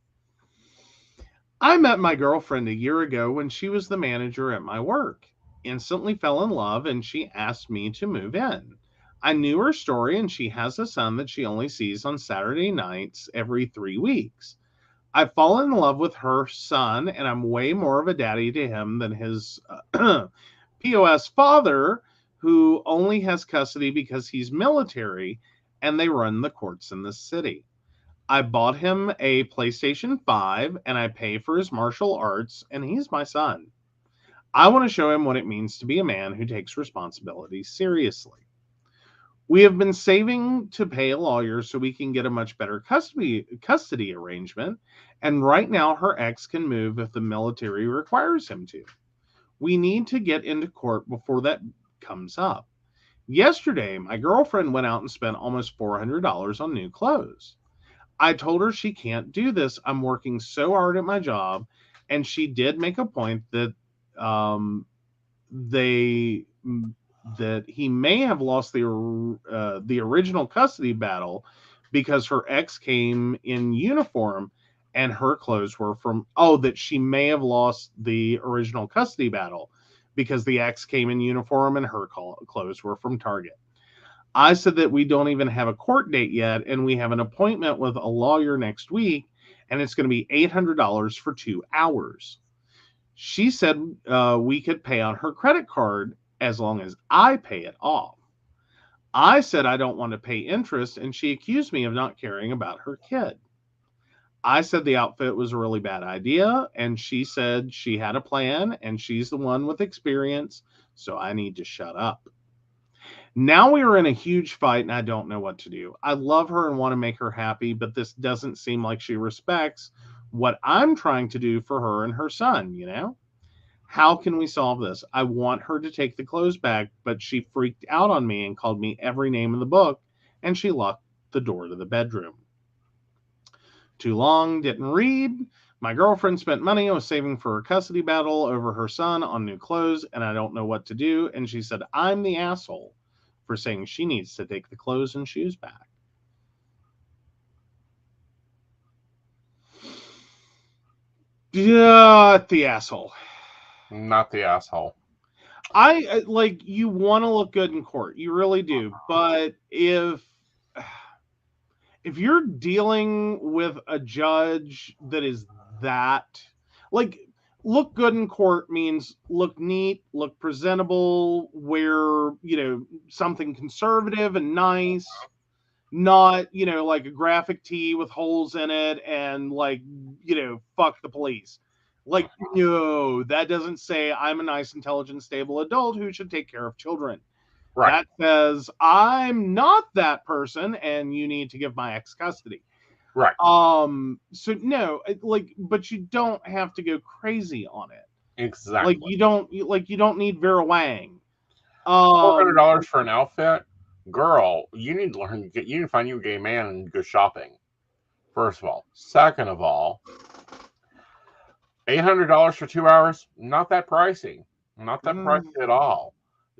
I met my girlfriend a year ago when she was the manager at my work. Instantly fell in love and she asked me to move in. I knew her story and she has a son that she only sees on Saturday nights every 3 weeks. I've fallen in love with her son, and I'm way more of a daddy to him than his POS father, who only has custody because he's military, and they run the courts in the city. I bought him a PlayStation 5 and I pay for his martial arts, and he's my son. I want to show him what it means to be a man who takes responsibility seriously. We have been saving to pay a lawyer so we can get a much better custody arrangement, and right now her ex can move if the military requires him to. We need to get into court before that comes up. Yesterday, my girlfriend went out and spent almost $400 on new clothes. I told her she can't do this. I'm working so hard at my job, and she did make a point that that he may have lost the original custody battle because her ex came in uniform and her clothes were from that she may have lost the original custody battle because the ex came in uniform and her clothes were from Target. I said that we don't even have a court date yet, and we have an appointment with a lawyer next week, and it's going to be $800 for 2 hours. She said we could pay on her credit card as long as I pay it off. I said I don't want to pay interest, and she accused me of not caring about her kid. I said the outfit was a really bad idea, and she said she had a plan, and she's the one with experience, so I need to shut up. Now we are in a huge fight, and I don't know what to do. I love her and want to make her happy, but this doesn't seem like she respects what I'm trying to do for her and her son, you know? How can we solve this? I want her to take the clothes back, but she freaked out on me and called me every name in the book, and she locked the door to the bedroom. Too long, didn't read. My girlfriend spent money I was saving for a custody battle over her son on new clothes, and I don't know what to do, and she said I'm the asshole for saying she needs to take the clothes and shoes back. Not the asshole. Not the asshole. I like, you want to look good in court. You really do. But if you're dealing with a judge that is that, like, look good in court means look neat, look presentable, wear, something conservative and nice, not, like a graphic tee with holes in it and like, fuck the police. Like, no, that doesn't say I'm a nice, intelligent, stable adult who should take care of children. Right. That says I'm not that person and you need to give my ex custody. Right. So no, like, but you don't have to go crazy on it. Exactly. Like, you don't need Vera Wang. $400 for an outfit? Girl, you need to learn. You need to find you a gay man and go shopping. First of all. Second of all, $800 for 2 hours? Not that pricey. Not that pricey at all.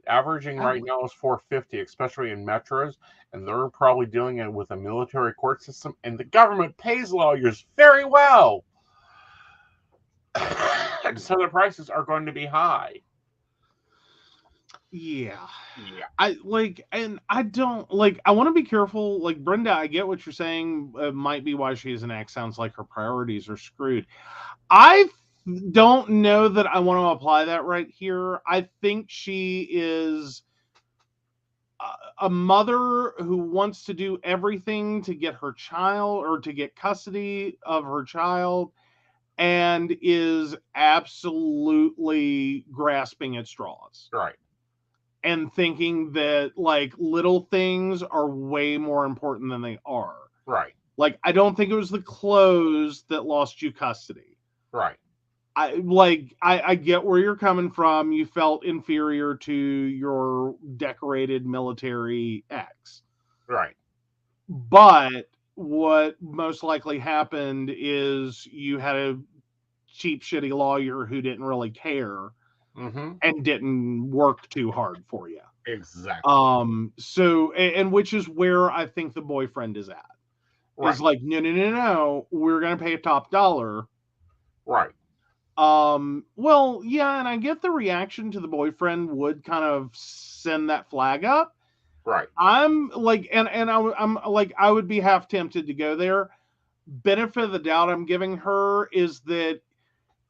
Averaging right now is $450, especially in metros, and they're probably doing it with a military court system, and the government pays lawyers very well. So the prices are going to be high. Yeah. I don't like, I want to be careful. Like, Brenda, I get what you're saying. Might be why she is an ex. Sounds like her priorities are screwed. I don't know that I want to apply that right here. I think she is a mother who wants to do everything to get her child or to get custody of her child and is absolutely grasping at straws. Right. And thinking that, like, little things are way more important than they are. Right. Like, I don't think it was the clothes that lost you custody. Right. I get where you're coming from. You felt inferior to your decorated military ex. Right. But what most likely happened is you had a cheap, shitty lawyer who didn't really care and didn't work too hard for you. Exactly. So, and which is where I think the boyfriend is at. Right. It's like, no, we're going to pay a top dollar. Right. Well, yeah, and I get the reaction to the boyfriend would kind of send that flag up. Right. I'm like, I'm like, I would be half tempted to go there. Benefit of the doubt I'm giving her is that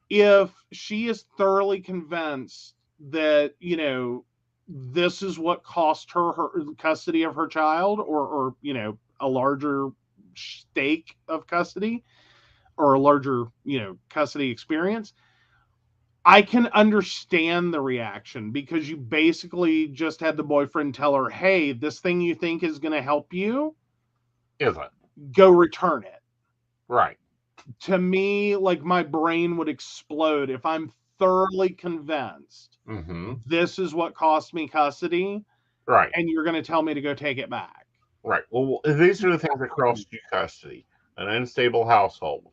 if she is thoroughly convinced that, this is what cost her custody of her child or a larger stake of custody or a larger, custody experience, I can understand the reaction because you basically just had the boyfriend tell her, hey, this thing you think is going to help you Isn't. Go return it. Right. To me, like, my brain would explode if I'm thoroughly convinced this is what cost me custody. Right. And you're going to tell me to go take it back. Right. Well, these are the things that cost you custody: an unstable household,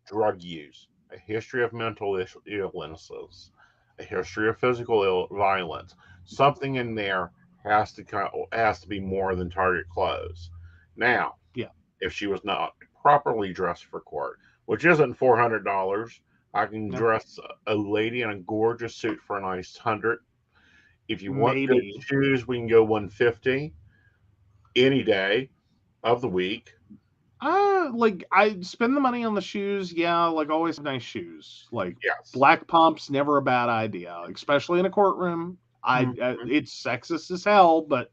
drug use, a history of mental illnesses, a history of physical violence. Something in there has to be more than Target clothes. Now, if she was not properly dressed for court, which isn't $400, I can dress a lady in a gorgeous suit for a nice $100. If you want good shoes, we can go $150 any day of the week. Like, I spend the money on the shoes. Yeah, like, always nice shoes. Like, black pumps, never a bad idea, especially in a courtroom. It's sexist as hell, but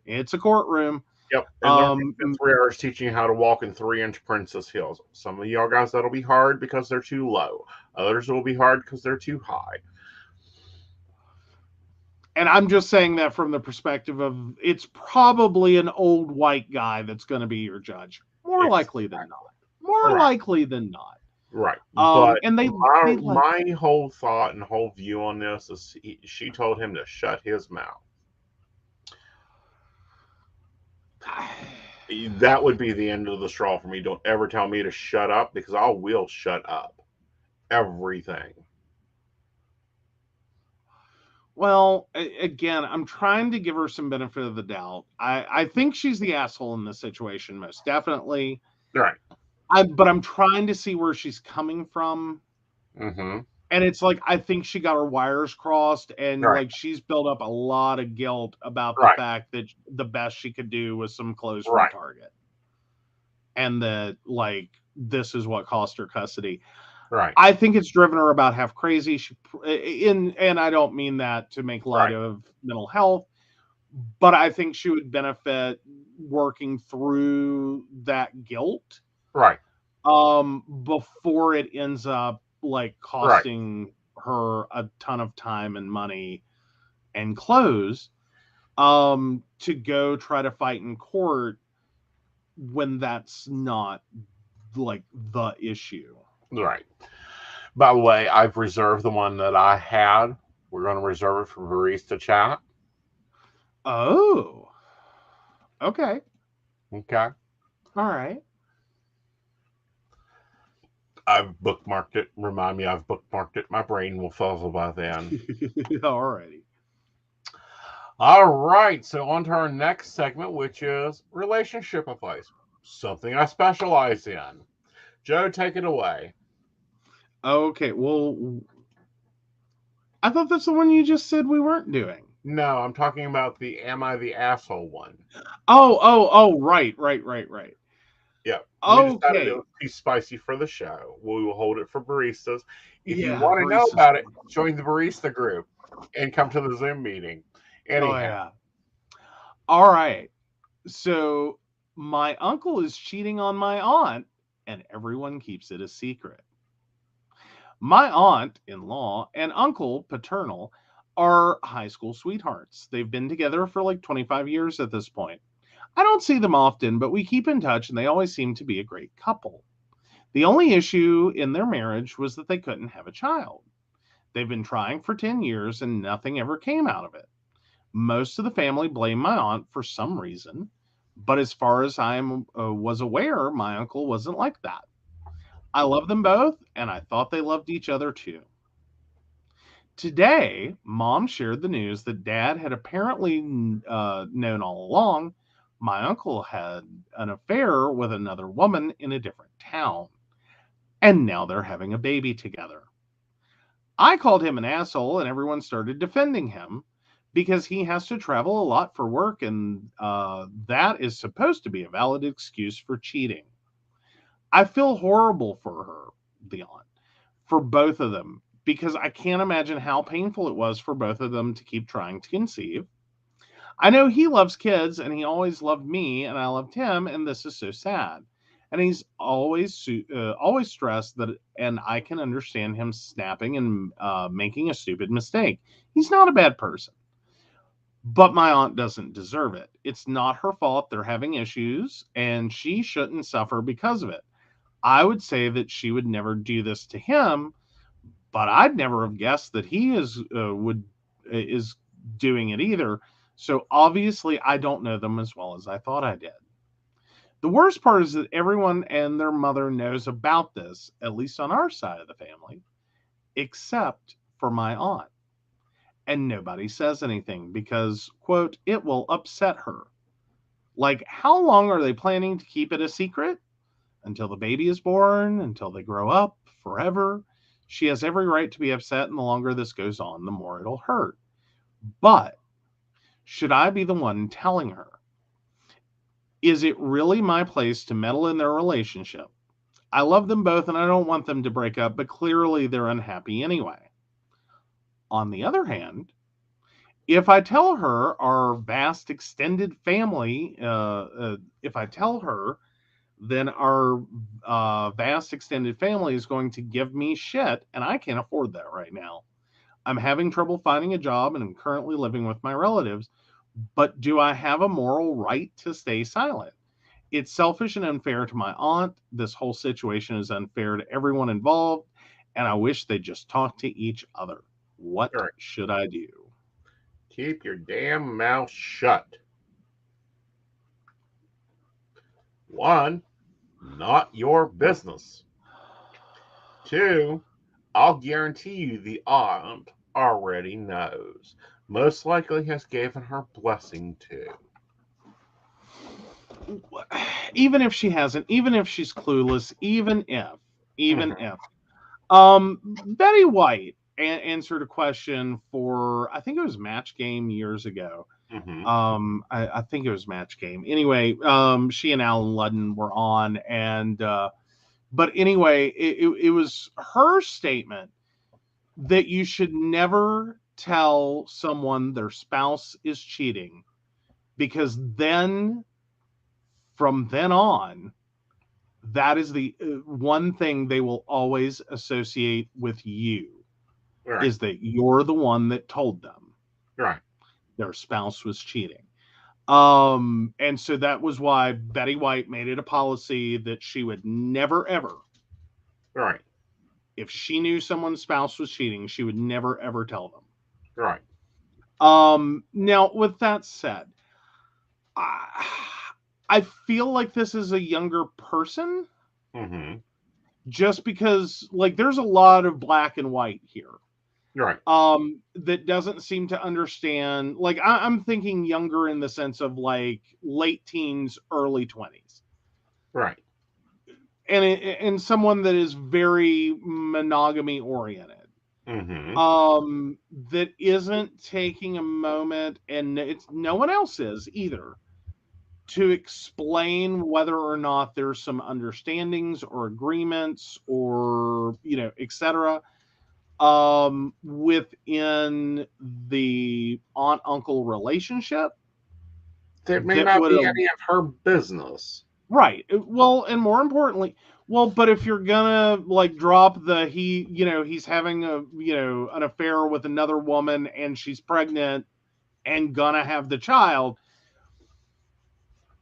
it's a courtroom. Yep. And they're 3 hours teaching you how to walk in 3-inch princess heels. Some of y'all guys, that'll be hard because they're too low. Others will be hard because they're too high. And I'm just saying that from the perspective of it's probably an old white guy that's going to be your judge. More likely than not. More likely than not. Right. But and my whole thought and whole view on this is she told him to shut his mouth. That would be the end of the straw for me. Don't ever tell me to shut up, because I will shut up. Everything. Well, again, I'm trying to give her some benefit of the doubt. I think she's the asshole in this situation, most definitely. Right. But I'm trying to see where she's coming from. And it's like, I think she got her wires crossed, and like, she's built up a lot of guilt about the fact that the best she could do was some clothes from Target. And that, like, this is what cost her custody. Right. I think it's driven her about half crazy. And I don't mean that to make light of mental health, but I think she would benefit working through that guilt. Right. Before it ends up like costing her a ton of time and money and clothes, to go try to fight in court when that's not like the issue. Right. By the way, I've reserved the one that I had. We're going to reserve it for barista chat. Oh. Okay. Okay. All right. I've bookmarked it. Remind me, I've bookmarked it. My brain will fizzle by then. Alrighty. All right. So on to our next segment, which is relationship advice. Something I specialize in. Joe, take it away. Okay. Well, I thought that's the one you just said we weren't doing. No, I'm talking about the Am I the Asshole one. Oh, right. Yeah. Okay. It was too spicy for the show. We will hold it for baristas. If you Yeah, want to know baristas. about it, join the barista group and come to the Zoom meeting. Anyhow. Oh, yeah. All right. So my uncle is cheating on my aunt, and everyone keeps it a secret. My aunt-in-law and uncle paternal are high school sweethearts. They've been together for like 25 years at this point. I don't see them often, but we keep in touch, and they always seem to be a great couple. The only issue in their marriage was that they couldn't have a child. They've been trying for 10 years, and nothing ever came out of it. Most of the family blame my aunt for some reason, but as far as I was aware, my uncle wasn't like that. I love them both, and I thought they loved each other too. Today, Mom shared the news that Dad had apparently known all along. My uncle had an affair with another woman in a different town, and now they're having a baby together. I called him an asshole, and everyone started defending him because he has to travel a lot for work, and that is supposed to be a valid excuse for cheating. I feel horrible for her, the aunt, for both of them, because I can't imagine how painful it was for both of them to keep trying to conceive. I know he loves kids, and he always loved me, and I loved him, and this is so sad. And he's always stressed that, and I can understand him snapping and making a stupid mistake. He's not a bad person, but my aunt doesn't deserve it. It's not her fault they're having issues, and she shouldn't suffer because of it. I would say that she would never do this to him, but I'd never have guessed that he is doing it either. So obviously, I don't know them as well as I thought I did. The worst part is that everyone and their mother knows about this, at least on our side of the family, except for my aunt. And nobody says anything because, quote, it will upset her. Like, how long are they planning to keep it a secret? Until the baby is born, until they grow up, forever. She has every right to be upset, and the longer this goes on, the more it'll hurt. But should I be the one telling her? Is it really my place to meddle in their relationship? I love them both, and I don't want them to break up, but clearly they're unhappy anyway. On the other hand, if I tell her our vast extended family, if I tell her, then our vast extended family is going to give me shit, and I can't afford that right now. I'm having trouble finding a job, and I'm currently living with my relatives, but do I have a moral right to stay silent? It's selfish and unfair to my aunt. This whole situation is unfair to everyone involved, and I wish they'd just talk to each other. What should I do? Keep your damn mouth shut. 1, not your business. 2, I'll guarantee you the aunt already knows. Most likely has given her blessing too. Even if she hasn't, even if she's clueless, even if, Betty White answered a question for, I think it was Match Game years ago. I think it was Match Game. Anyway, she and Alan Ludden were on, and but anyway, it was her statement that you should never tell someone their spouse is cheating, because then from then on, that is the one thing they will always associate with you, is that you're the one that told them their spouse was cheating. And so that was why Betty White made it a policy that she would never, ever, if she knew someone's spouse was cheating, she would never, ever tell them. Now, with that said, I feel like this is a younger person, just because, like, there's a lot of black and white here. That doesn't seem to understand. Like, I'm thinking younger in the sense of like late teens, early 20s. And someone that is very monogamy oriented. That isn't taking a moment, and it's no one else is either, to explain whether or not there's some understandings or agreements or, etc. Within the aunt-uncle relationship that may not be any of her business. Right. Well, and more importantly, but if you're gonna like drop he's having an affair with another woman and she's pregnant and gonna have the child,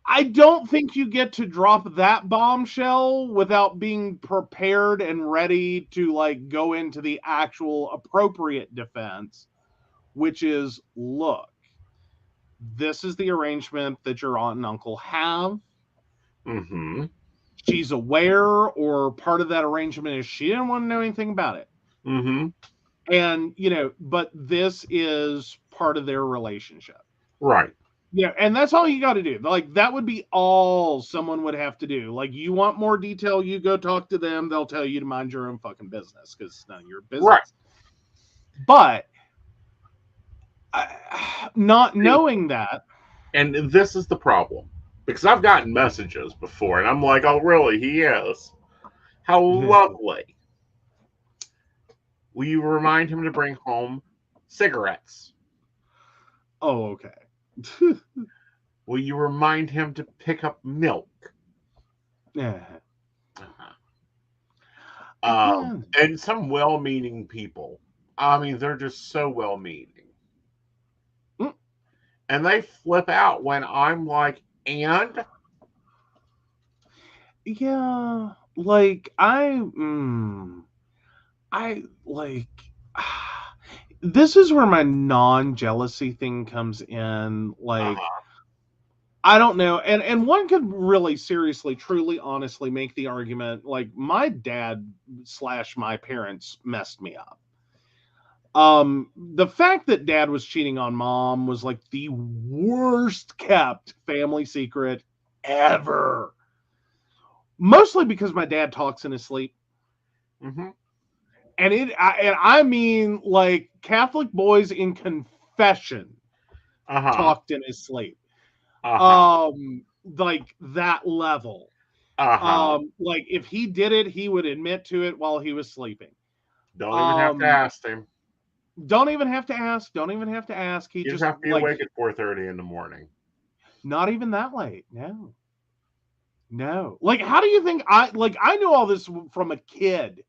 I don't think you get to drop that bombshell without being prepared and ready to like go into the actual appropriate defense, which is, look, this is the arrangement that your aunt and uncle have. She's aware, or part of that arrangement is she didn't want to know anything about it. And, but this is part of their relationship. Yeah, and that's all you got to do. Like, that would be all someone would have to do. Like, you want more detail, you go talk to them. They'll tell you to mind your own fucking business, because it's none of your business. But not knowing that. And this is the problem. Because I've gotten messages before, and I'm like, oh, really? He is. How lovely. Will you remind him to bring home cigarettes? Oh, okay. Will you remind him to pick up milk? Yeah. And some well-meaning people. I mean, they're just so well-meaning. And they flip out when I'm like, and? Yeah, like I like this is where my non-jealousy thing comes in. Like I don't know, and one could really seriously, truly, honestly make the argument like my dad / my parents messed me up. The fact that dad was cheating on mom was like the worst kept family secret ever. Mostly because my dad talks in his sleep. Mm-hmm. And I mean like Catholic boys in confession talked in his sleep. Like that level. Like if he did it, he would admit to it while he was sleeping. Don't even have to ask him. Don't even have to ask. Don't even have to ask. He just have to be like, awake at 4:30 in the morning. Not even that late. No. Like, how do you think I knew all this from a kid?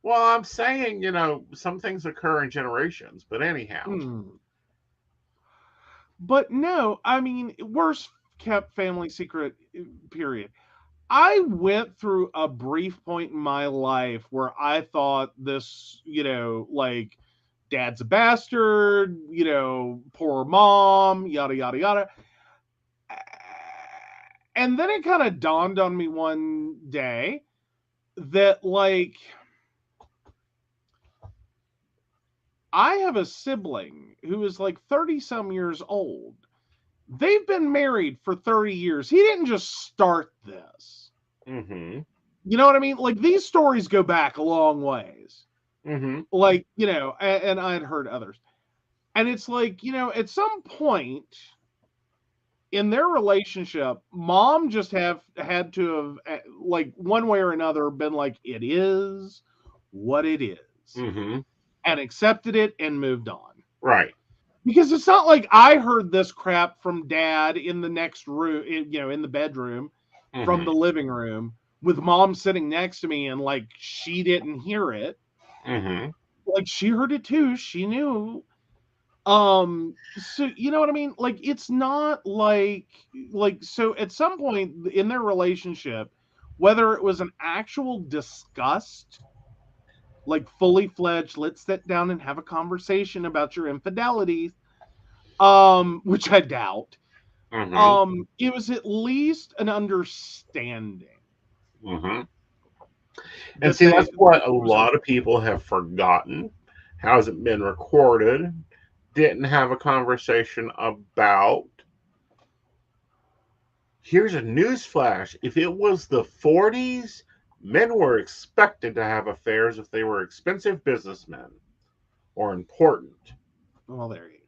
Well, I'm saying, some things occur in generations, but anyhow. But no, I mean, worst kept family secret, period. I went through a brief point in my life where I thought this, like dad's a bastard, poor mom, yada, yada, yada. And then it kind of dawned on me one day that, like, I have a sibling who is like 30 some years old. They've been married for 30 years. He didn't just start this. Mm-hmm. You know what I mean? Like, these stories go back a long ways. Mm-hmm. Like, and I'd heard others. And it's like, at some point in their relationship, mom just had to have, like, one way or another, been like, it is what it is. Mm-hmm. And accepted it and moved on. Right. Because it's not like I heard this crap from dad in the next room, in the bedroom, from the living room, with mom sitting next to me, and like she didn't hear it. Mm-hmm. Like she heard it too. She knew. So you know what I mean? Like it's not like so at some point in their relationship, whether it was an actual disgust, like fully fledged, let's sit down and have a conversation about your infidelities, which I doubt. Mm-hmm. It was at least an understanding. Mm-hmm. And see, that's what a lot of people have forgotten. Hasn't been recorded. Didn't have a conversation about. Here's a news flash. If it was the 40s, men were expected to have affairs if they were expensive businessmen or important. Well, there you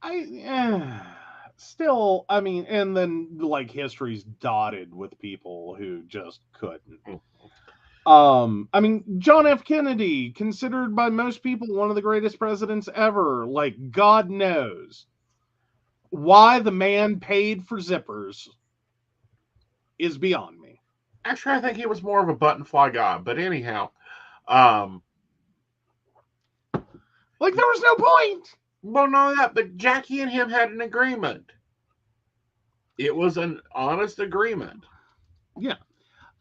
go. Still, I mean, and then like history's dotted with people who just couldn't. I mean, John F. Kennedy, considered by most people one of the greatest presidents ever. Like, God knows why the man paid for zippers is beyond me. Actually, I think he was more of a button fly guy, but anyhow, like there was no point. Well, no, that, but Jackie and him had an agreement. It was an honest agreement. Yeah.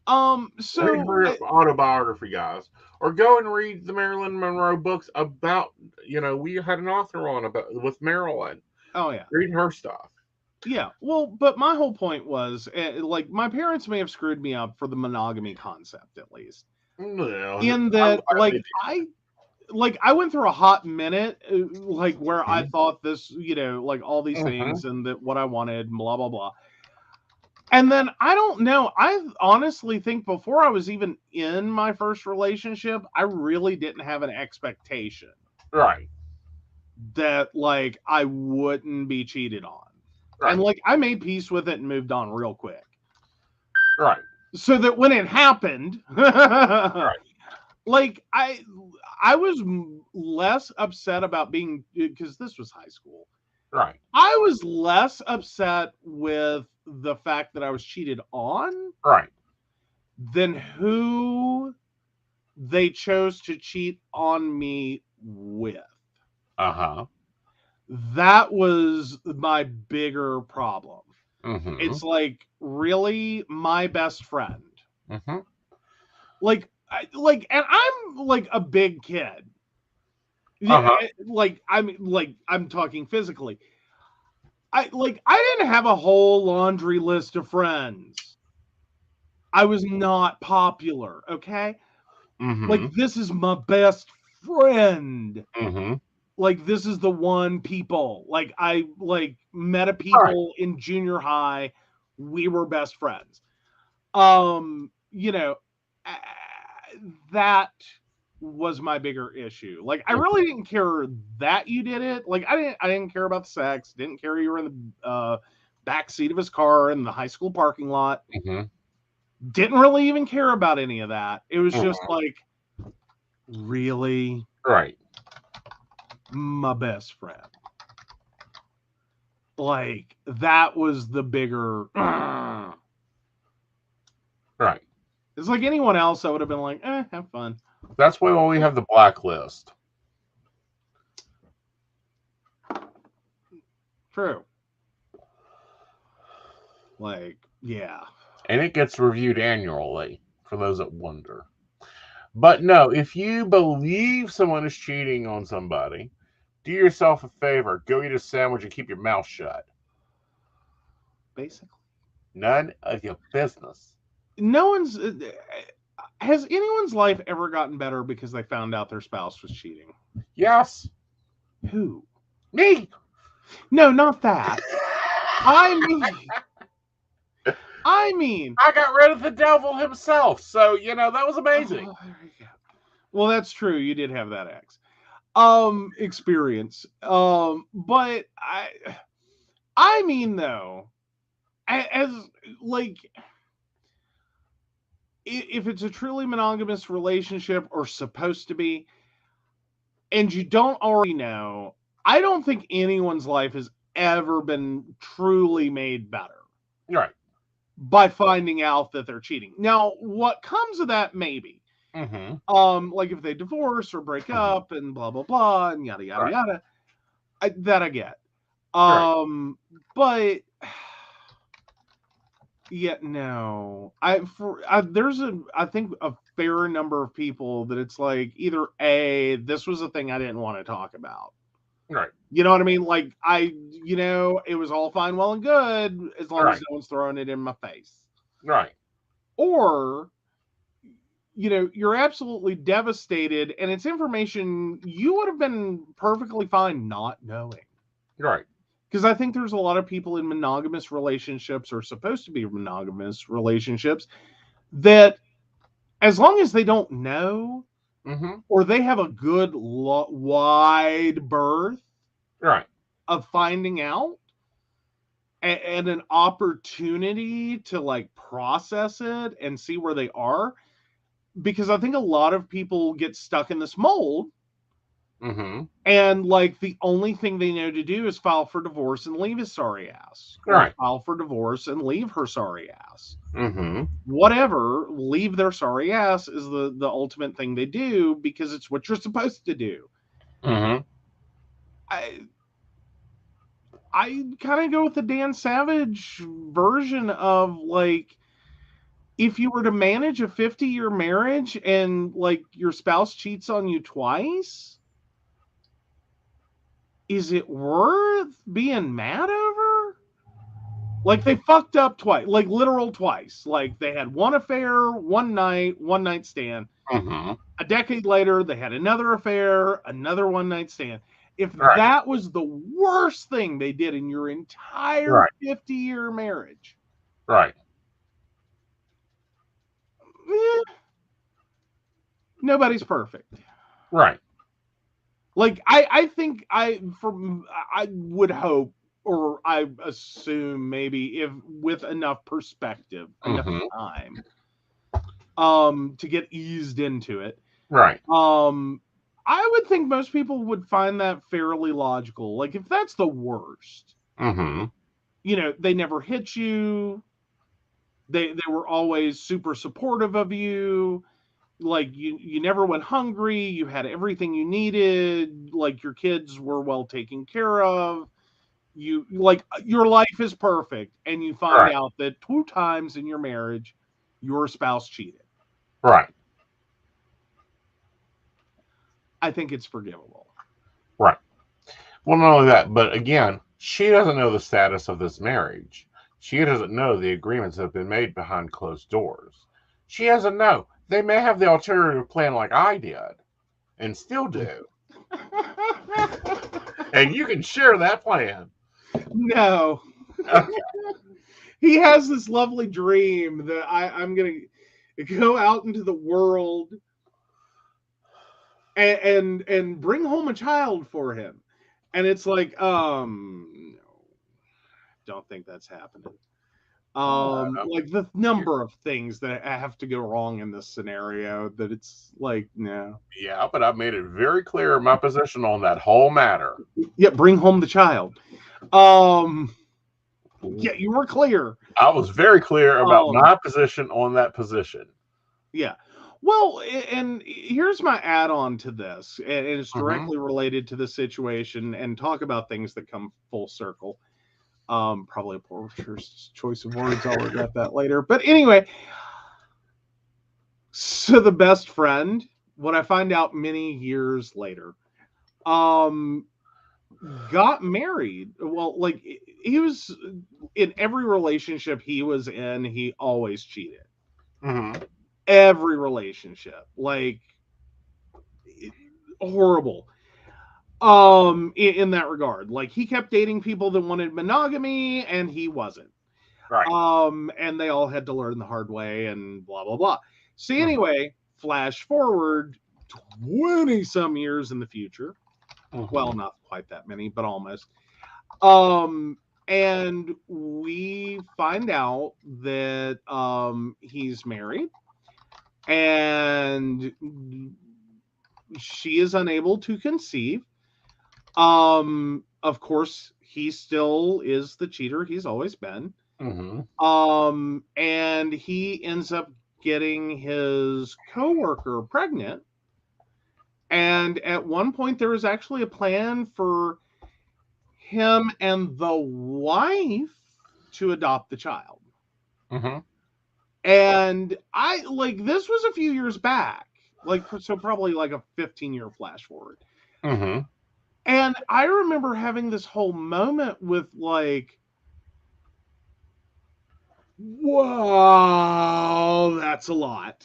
So read her autobiography, guys, or go and read the Marilyn Monroe books about. We had an author on about with Marilyn. Oh yeah, read her stuff. Yeah, well, but my whole point was, like, my parents may have screwed me up for the monogamy concept, at least. No, in that, I went through a hot minute, like, where I thought this, like, all these things, and that what I wanted, blah, blah, blah. And then, I don't know, I honestly think before I was even in my first relationship, I really didn't have an expectation. Right. That, like, I wouldn't be cheated on. Right. And, like, I made peace with it and moved on real quick. Right. So that when it happened, right. Like, I was less upset about being, because this was high school. Right. I was less upset with the fact that I was cheated on Right. than who they chose to cheat on me with. Uh-huh. That was my bigger problem. Mm-hmm. It's like, really, my best friend. Mm-hmm. And I'm like a big kid. Uh-huh. I'm talking physically. I didn't have a whole laundry list of friends. I was not popular, okay? Mm-hmm. Like, this is my best friend. Mm-hmm. Like, this is the one people. Like, I met a people in junior high. We were best friends. That was my bigger issue. Like, I really didn't care that you did it. Like, I didn't care about the sex. Didn't care you were in the back seat of his car in the high school parking lot. Mm-hmm. Didn't really even care about any of that. It was just like, really? Right. My best friend. Like, that was the bigger. Right. It's like anyone else, I would have been like, have fun. That's why we have the blacklist. True. Like, yeah. And it gets reviewed annually, for those that wonder. But no, if you believe someone is cheating on somebody, do yourself a favor. Go eat a sandwich and keep your mouth shut. Basically. None of your business. Has anyone's life ever gotten better because they found out their spouse was cheating? Yes. Who? Me. No, not that. I mean, I got rid of the devil himself. So, that was amazing. Oh, there you go. Well, that's true. You did have that experience. But I mean, though, as like, if it's a truly monogamous relationship or supposed to be, and you don't already know, I don't think anyone's life has ever been truly made better. Right. By finding out that they're cheating. Now, what comes of that, maybe. Mm-hmm. Like if they divorce or break up and blah blah blah and yada yada yada. That I get. But yet no. There's I think a fair number of people that it's like either A, this was a thing I didn't want to talk about. Right. You know what I mean? Like it was all fine, well and good as long as no one's throwing it in my face. Right. Or, you're absolutely devastated and it's information you would have been perfectly fine not knowing. Right. Because I think there's a lot of people in monogamous relationships or supposed to be monogamous relationships that as long as they don't know or they have a good wide berth of finding out and an opportunity to like process it and see where they are, because I think a lot of people get stuck in this mold and like the only thing they know to do is file for divorce and leave his sorry ass, or file for divorce and leave her sorry ass. Whatever, leave their sorry ass is the ultimate thing they do because it's what you're supposed to do. I kind of go with the Dan Savage version of like, if you were to manage a 50-year marriage and like your spouse cheats on you twice, is it worth being mad over? Like they fucked up twice, like literal twice. Like they had one affair, one night stand. A decade later, they had another affair, another one night stand. If that was the worst thing they did in your entire 50-year marriage. Nobody's perfect. Like I think I would hope, or I assume maybe, if with enough perspective, enough time, to get eased into it. I would think most people would find that fairly logical. Like, if that's the worst, Mm-hmm. you know, they never hit you. They were always super supportive of you. Like, you never went hungry. You had everything you needed. Like, your kids were well taken care of. You, like, your life is perfect, and you find Right. out that 2 times in your marriage your spouse cheated. Right. I think it's forgivable. Right. Well, not only that, but again, she doesn't know the status of this marriage. She doesn't know the agreements that have been made behind closed doors. She doesn't know. They may have the alternative plan like I did, and still do. And you can share that plan. No. He has this lovely dream that I'm going to go out into the world and bring home a child for him. And it's like, no, don't think that's happening. Like the number of things that have to go wrong in this scenario, that it's like, no. Yeah, but I've made it very clear my position on that whole matter. Yeah, bring home the child. Yeah, you were clear. I was very clear about my position on that position. Yeah. Well, and here's my add-on to this, and it's directly related to the situation, and talk about things that come full circle. Probably a poor choice of words. I'll regret that later. But anyway, so the best friend, what I find out many years later, got married. Well, like, he was in every relationship he was in, he always cheated. Mm-hmm. Every relationship, like, horrible. In that regard, like, he kept dating people that wanted monogamy, and he wasn't. Right. And they all had to learn the hard way, and blah blah blah. So anyway, flash forward 20 some years in the future. Well, not quite that many, but almost. And we find out that he's married, and she is unable to conceive. Of course, he still is the cheater he's always been. And he ends up getting his coworker pregnant. And at one point, there was actually a plan for him and the wife to adopt the child. And I, like, this was a few years back, like, so probably like a 15-year flash forward. And I remember having this whole moment with, like, wow, that's a lot.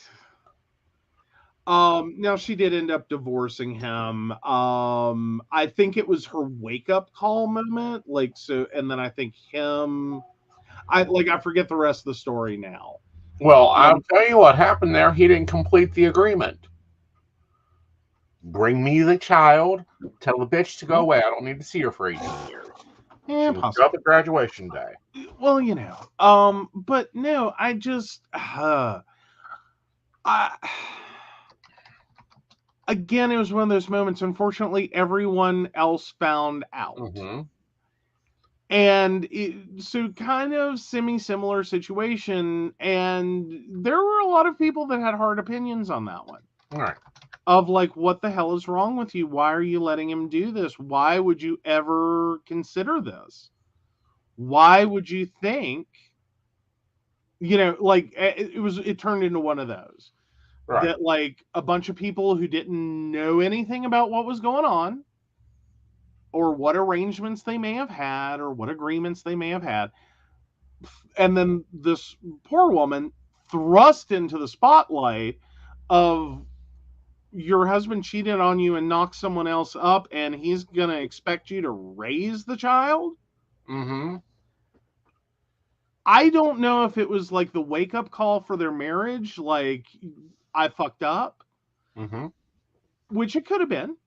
Now she did end up divorcing him. I think it was her wake-up call moment. Like, so, and then I think I forget the rest of the story now. Well, I'll tell you what happened there. He didn't complete the agreement. Bring me the child. Tell the bitch to go away. I don't need to see her for 18 years. Yeah, she was up at graduation day. Well, you know. But no, I just again, it was one of those moments. Unfortunately, everyone else found out. And so kind of semi-similar situation. And there were a lot of people that had hard opinions on that one. All right. Of like, what the hell is wrong with you? Why are you letting him do this? Why would you ever consider this? Why would you think, you know, like, it turned into one of those. Right. That, like, a bunch of people who didn't know anything about what was going on, or what arrangements they may have had, or what agreements they may have had, and then this poor woman thrust into the spotlight of, your husband cheated on you and knocked someone else up, and he's going to expect you to raise the child? I don't know if it was like the wake-up call for their marriage, like, I fucked up, which it could have been,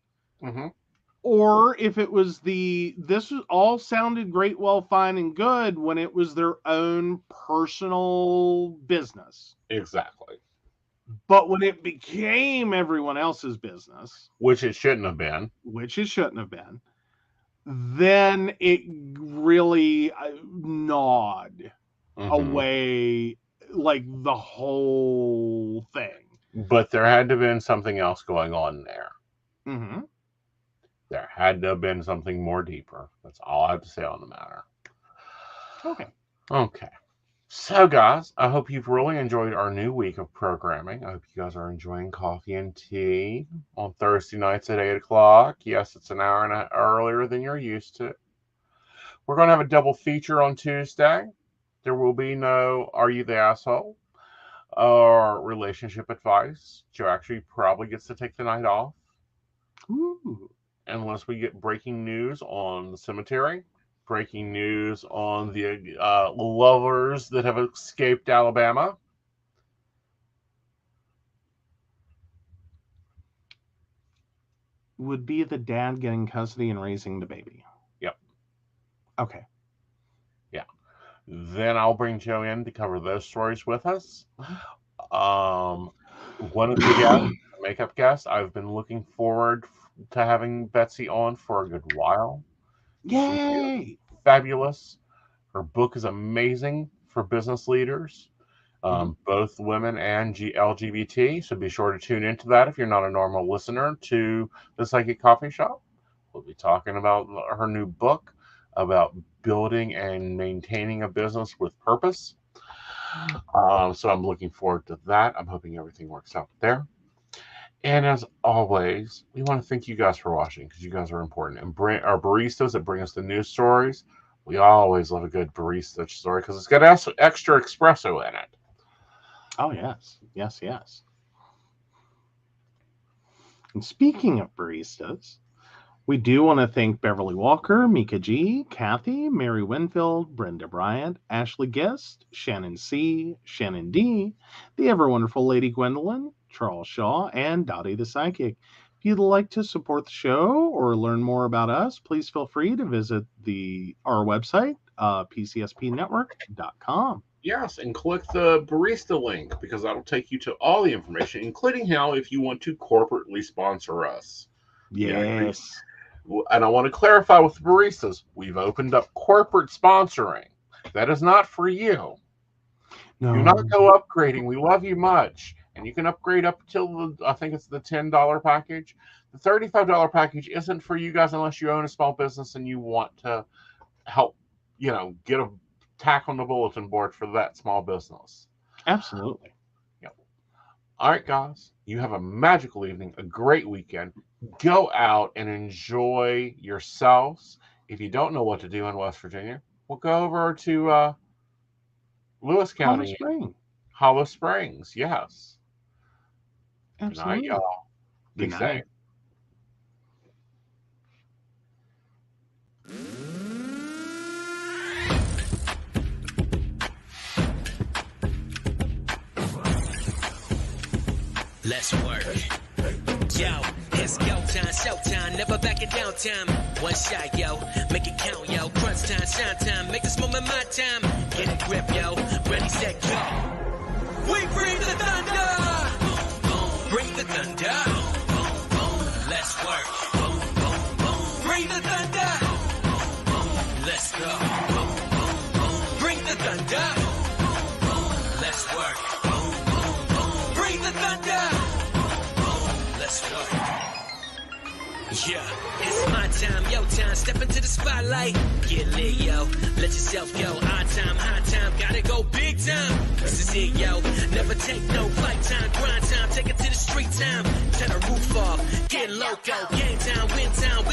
or if it was this all sounded great, well, fine, and good when it was their own personal business. Exactly. But when it became everyone else's business, which it shouldn't have been, then it really gnawed away like the whole thing. But there had to have been something else going on there. Mm-hmm. There had to have been something more deeper. That's all I have to say on the matter. Okay. So, guys, I hope you've really enjoyed our new week of programming. I hope you guys are enjoying coffee and tea on Thursday nights at 8 o'clock. Yes, it's an hour and a half earlier than you're used to. We're going to have a double feature on Tuesday. There will be no Are You the Asshole or relationship advice. Joe actually probably gets to take the night off. Ooh. Unless we get breaking news on the cemetery. Breaking news on the lovers that have escaped Alabama. Would be the dad getting custody and raising the baby. Yep. Okay. Yeah. Then I'll bring Joe in to cover those stories with us. One of the makeup guests, I've been looking forward to having Betsy on for a good while. Yay! Fabulous. Her book is amazing for business leaders, both women and LGBT. So be sure to tune into that if you're not a normal listener to the Psychic Coffee Shop. We'll be talking about her new book about building and maintaining a business with purpose. So I'm looking forward to that. I'm hoping everything works out there. And as always, we want to thank you guys for watching because you guys are important. And our baristas that bring us the news stories, we always love a good barista story because it's got extra espresso in it. Oh, yes. Yes, yes. And speaking of baristas, we do want to thank Beverly Walker, Mika G, Kathy, Mary Winfield, Brenda Bryant, Ashley Guest, Shannon C, Shannon D, the ever-wonderful Lady Gwendolyn, Charles Shaw, and Dottie the Psychic. If you'd like to support the show or learn more about us, please feel free to visit our website, pcspnetwork.com. Yes, and click the barista link because that'll take you to all the information, including how if you want to corporately sponsor us. Yes. And I want to clarify with the baristas, we've opened up corporate sponsoring. That is not for you. No. Do not go upgrading. We love you much. And you can upgrade up till I think it's the $10 package. The $35 package isn't for you guys unless you own a small business and you want to help, get a tack on the bulletin board for that small business. Absolutely. Yep. All right, guys. You have a magical evening, a great weekend. Go out and enjoy yourselves. If you don't know what to do in West Virginia, we'll go over to Lewis County. Hollow Springs, yes. Absolutely. Good night, y'all. Good night. Let's work. Yo, it's go time, showtime, never backing down time. One shot, yo, make it count, yo. Crunch time, shine time, make this moment my time. Get a grip, yo, ready, set, go. We bring the thunder. Bring the thunder. Let's work. Bring the thunder. Let's go. Bring the thunder. Let's work. Bring the thunder. Let's go. Yeah, it's my time, your time. Step into the spotlight. Get lit, yo. Let yourself go. Our time, high time. Gotta go big time. This is it, yo. Never take no flight time. Grind time. Take it to the street time. Turn the roof off. Get loco. Game time, win time.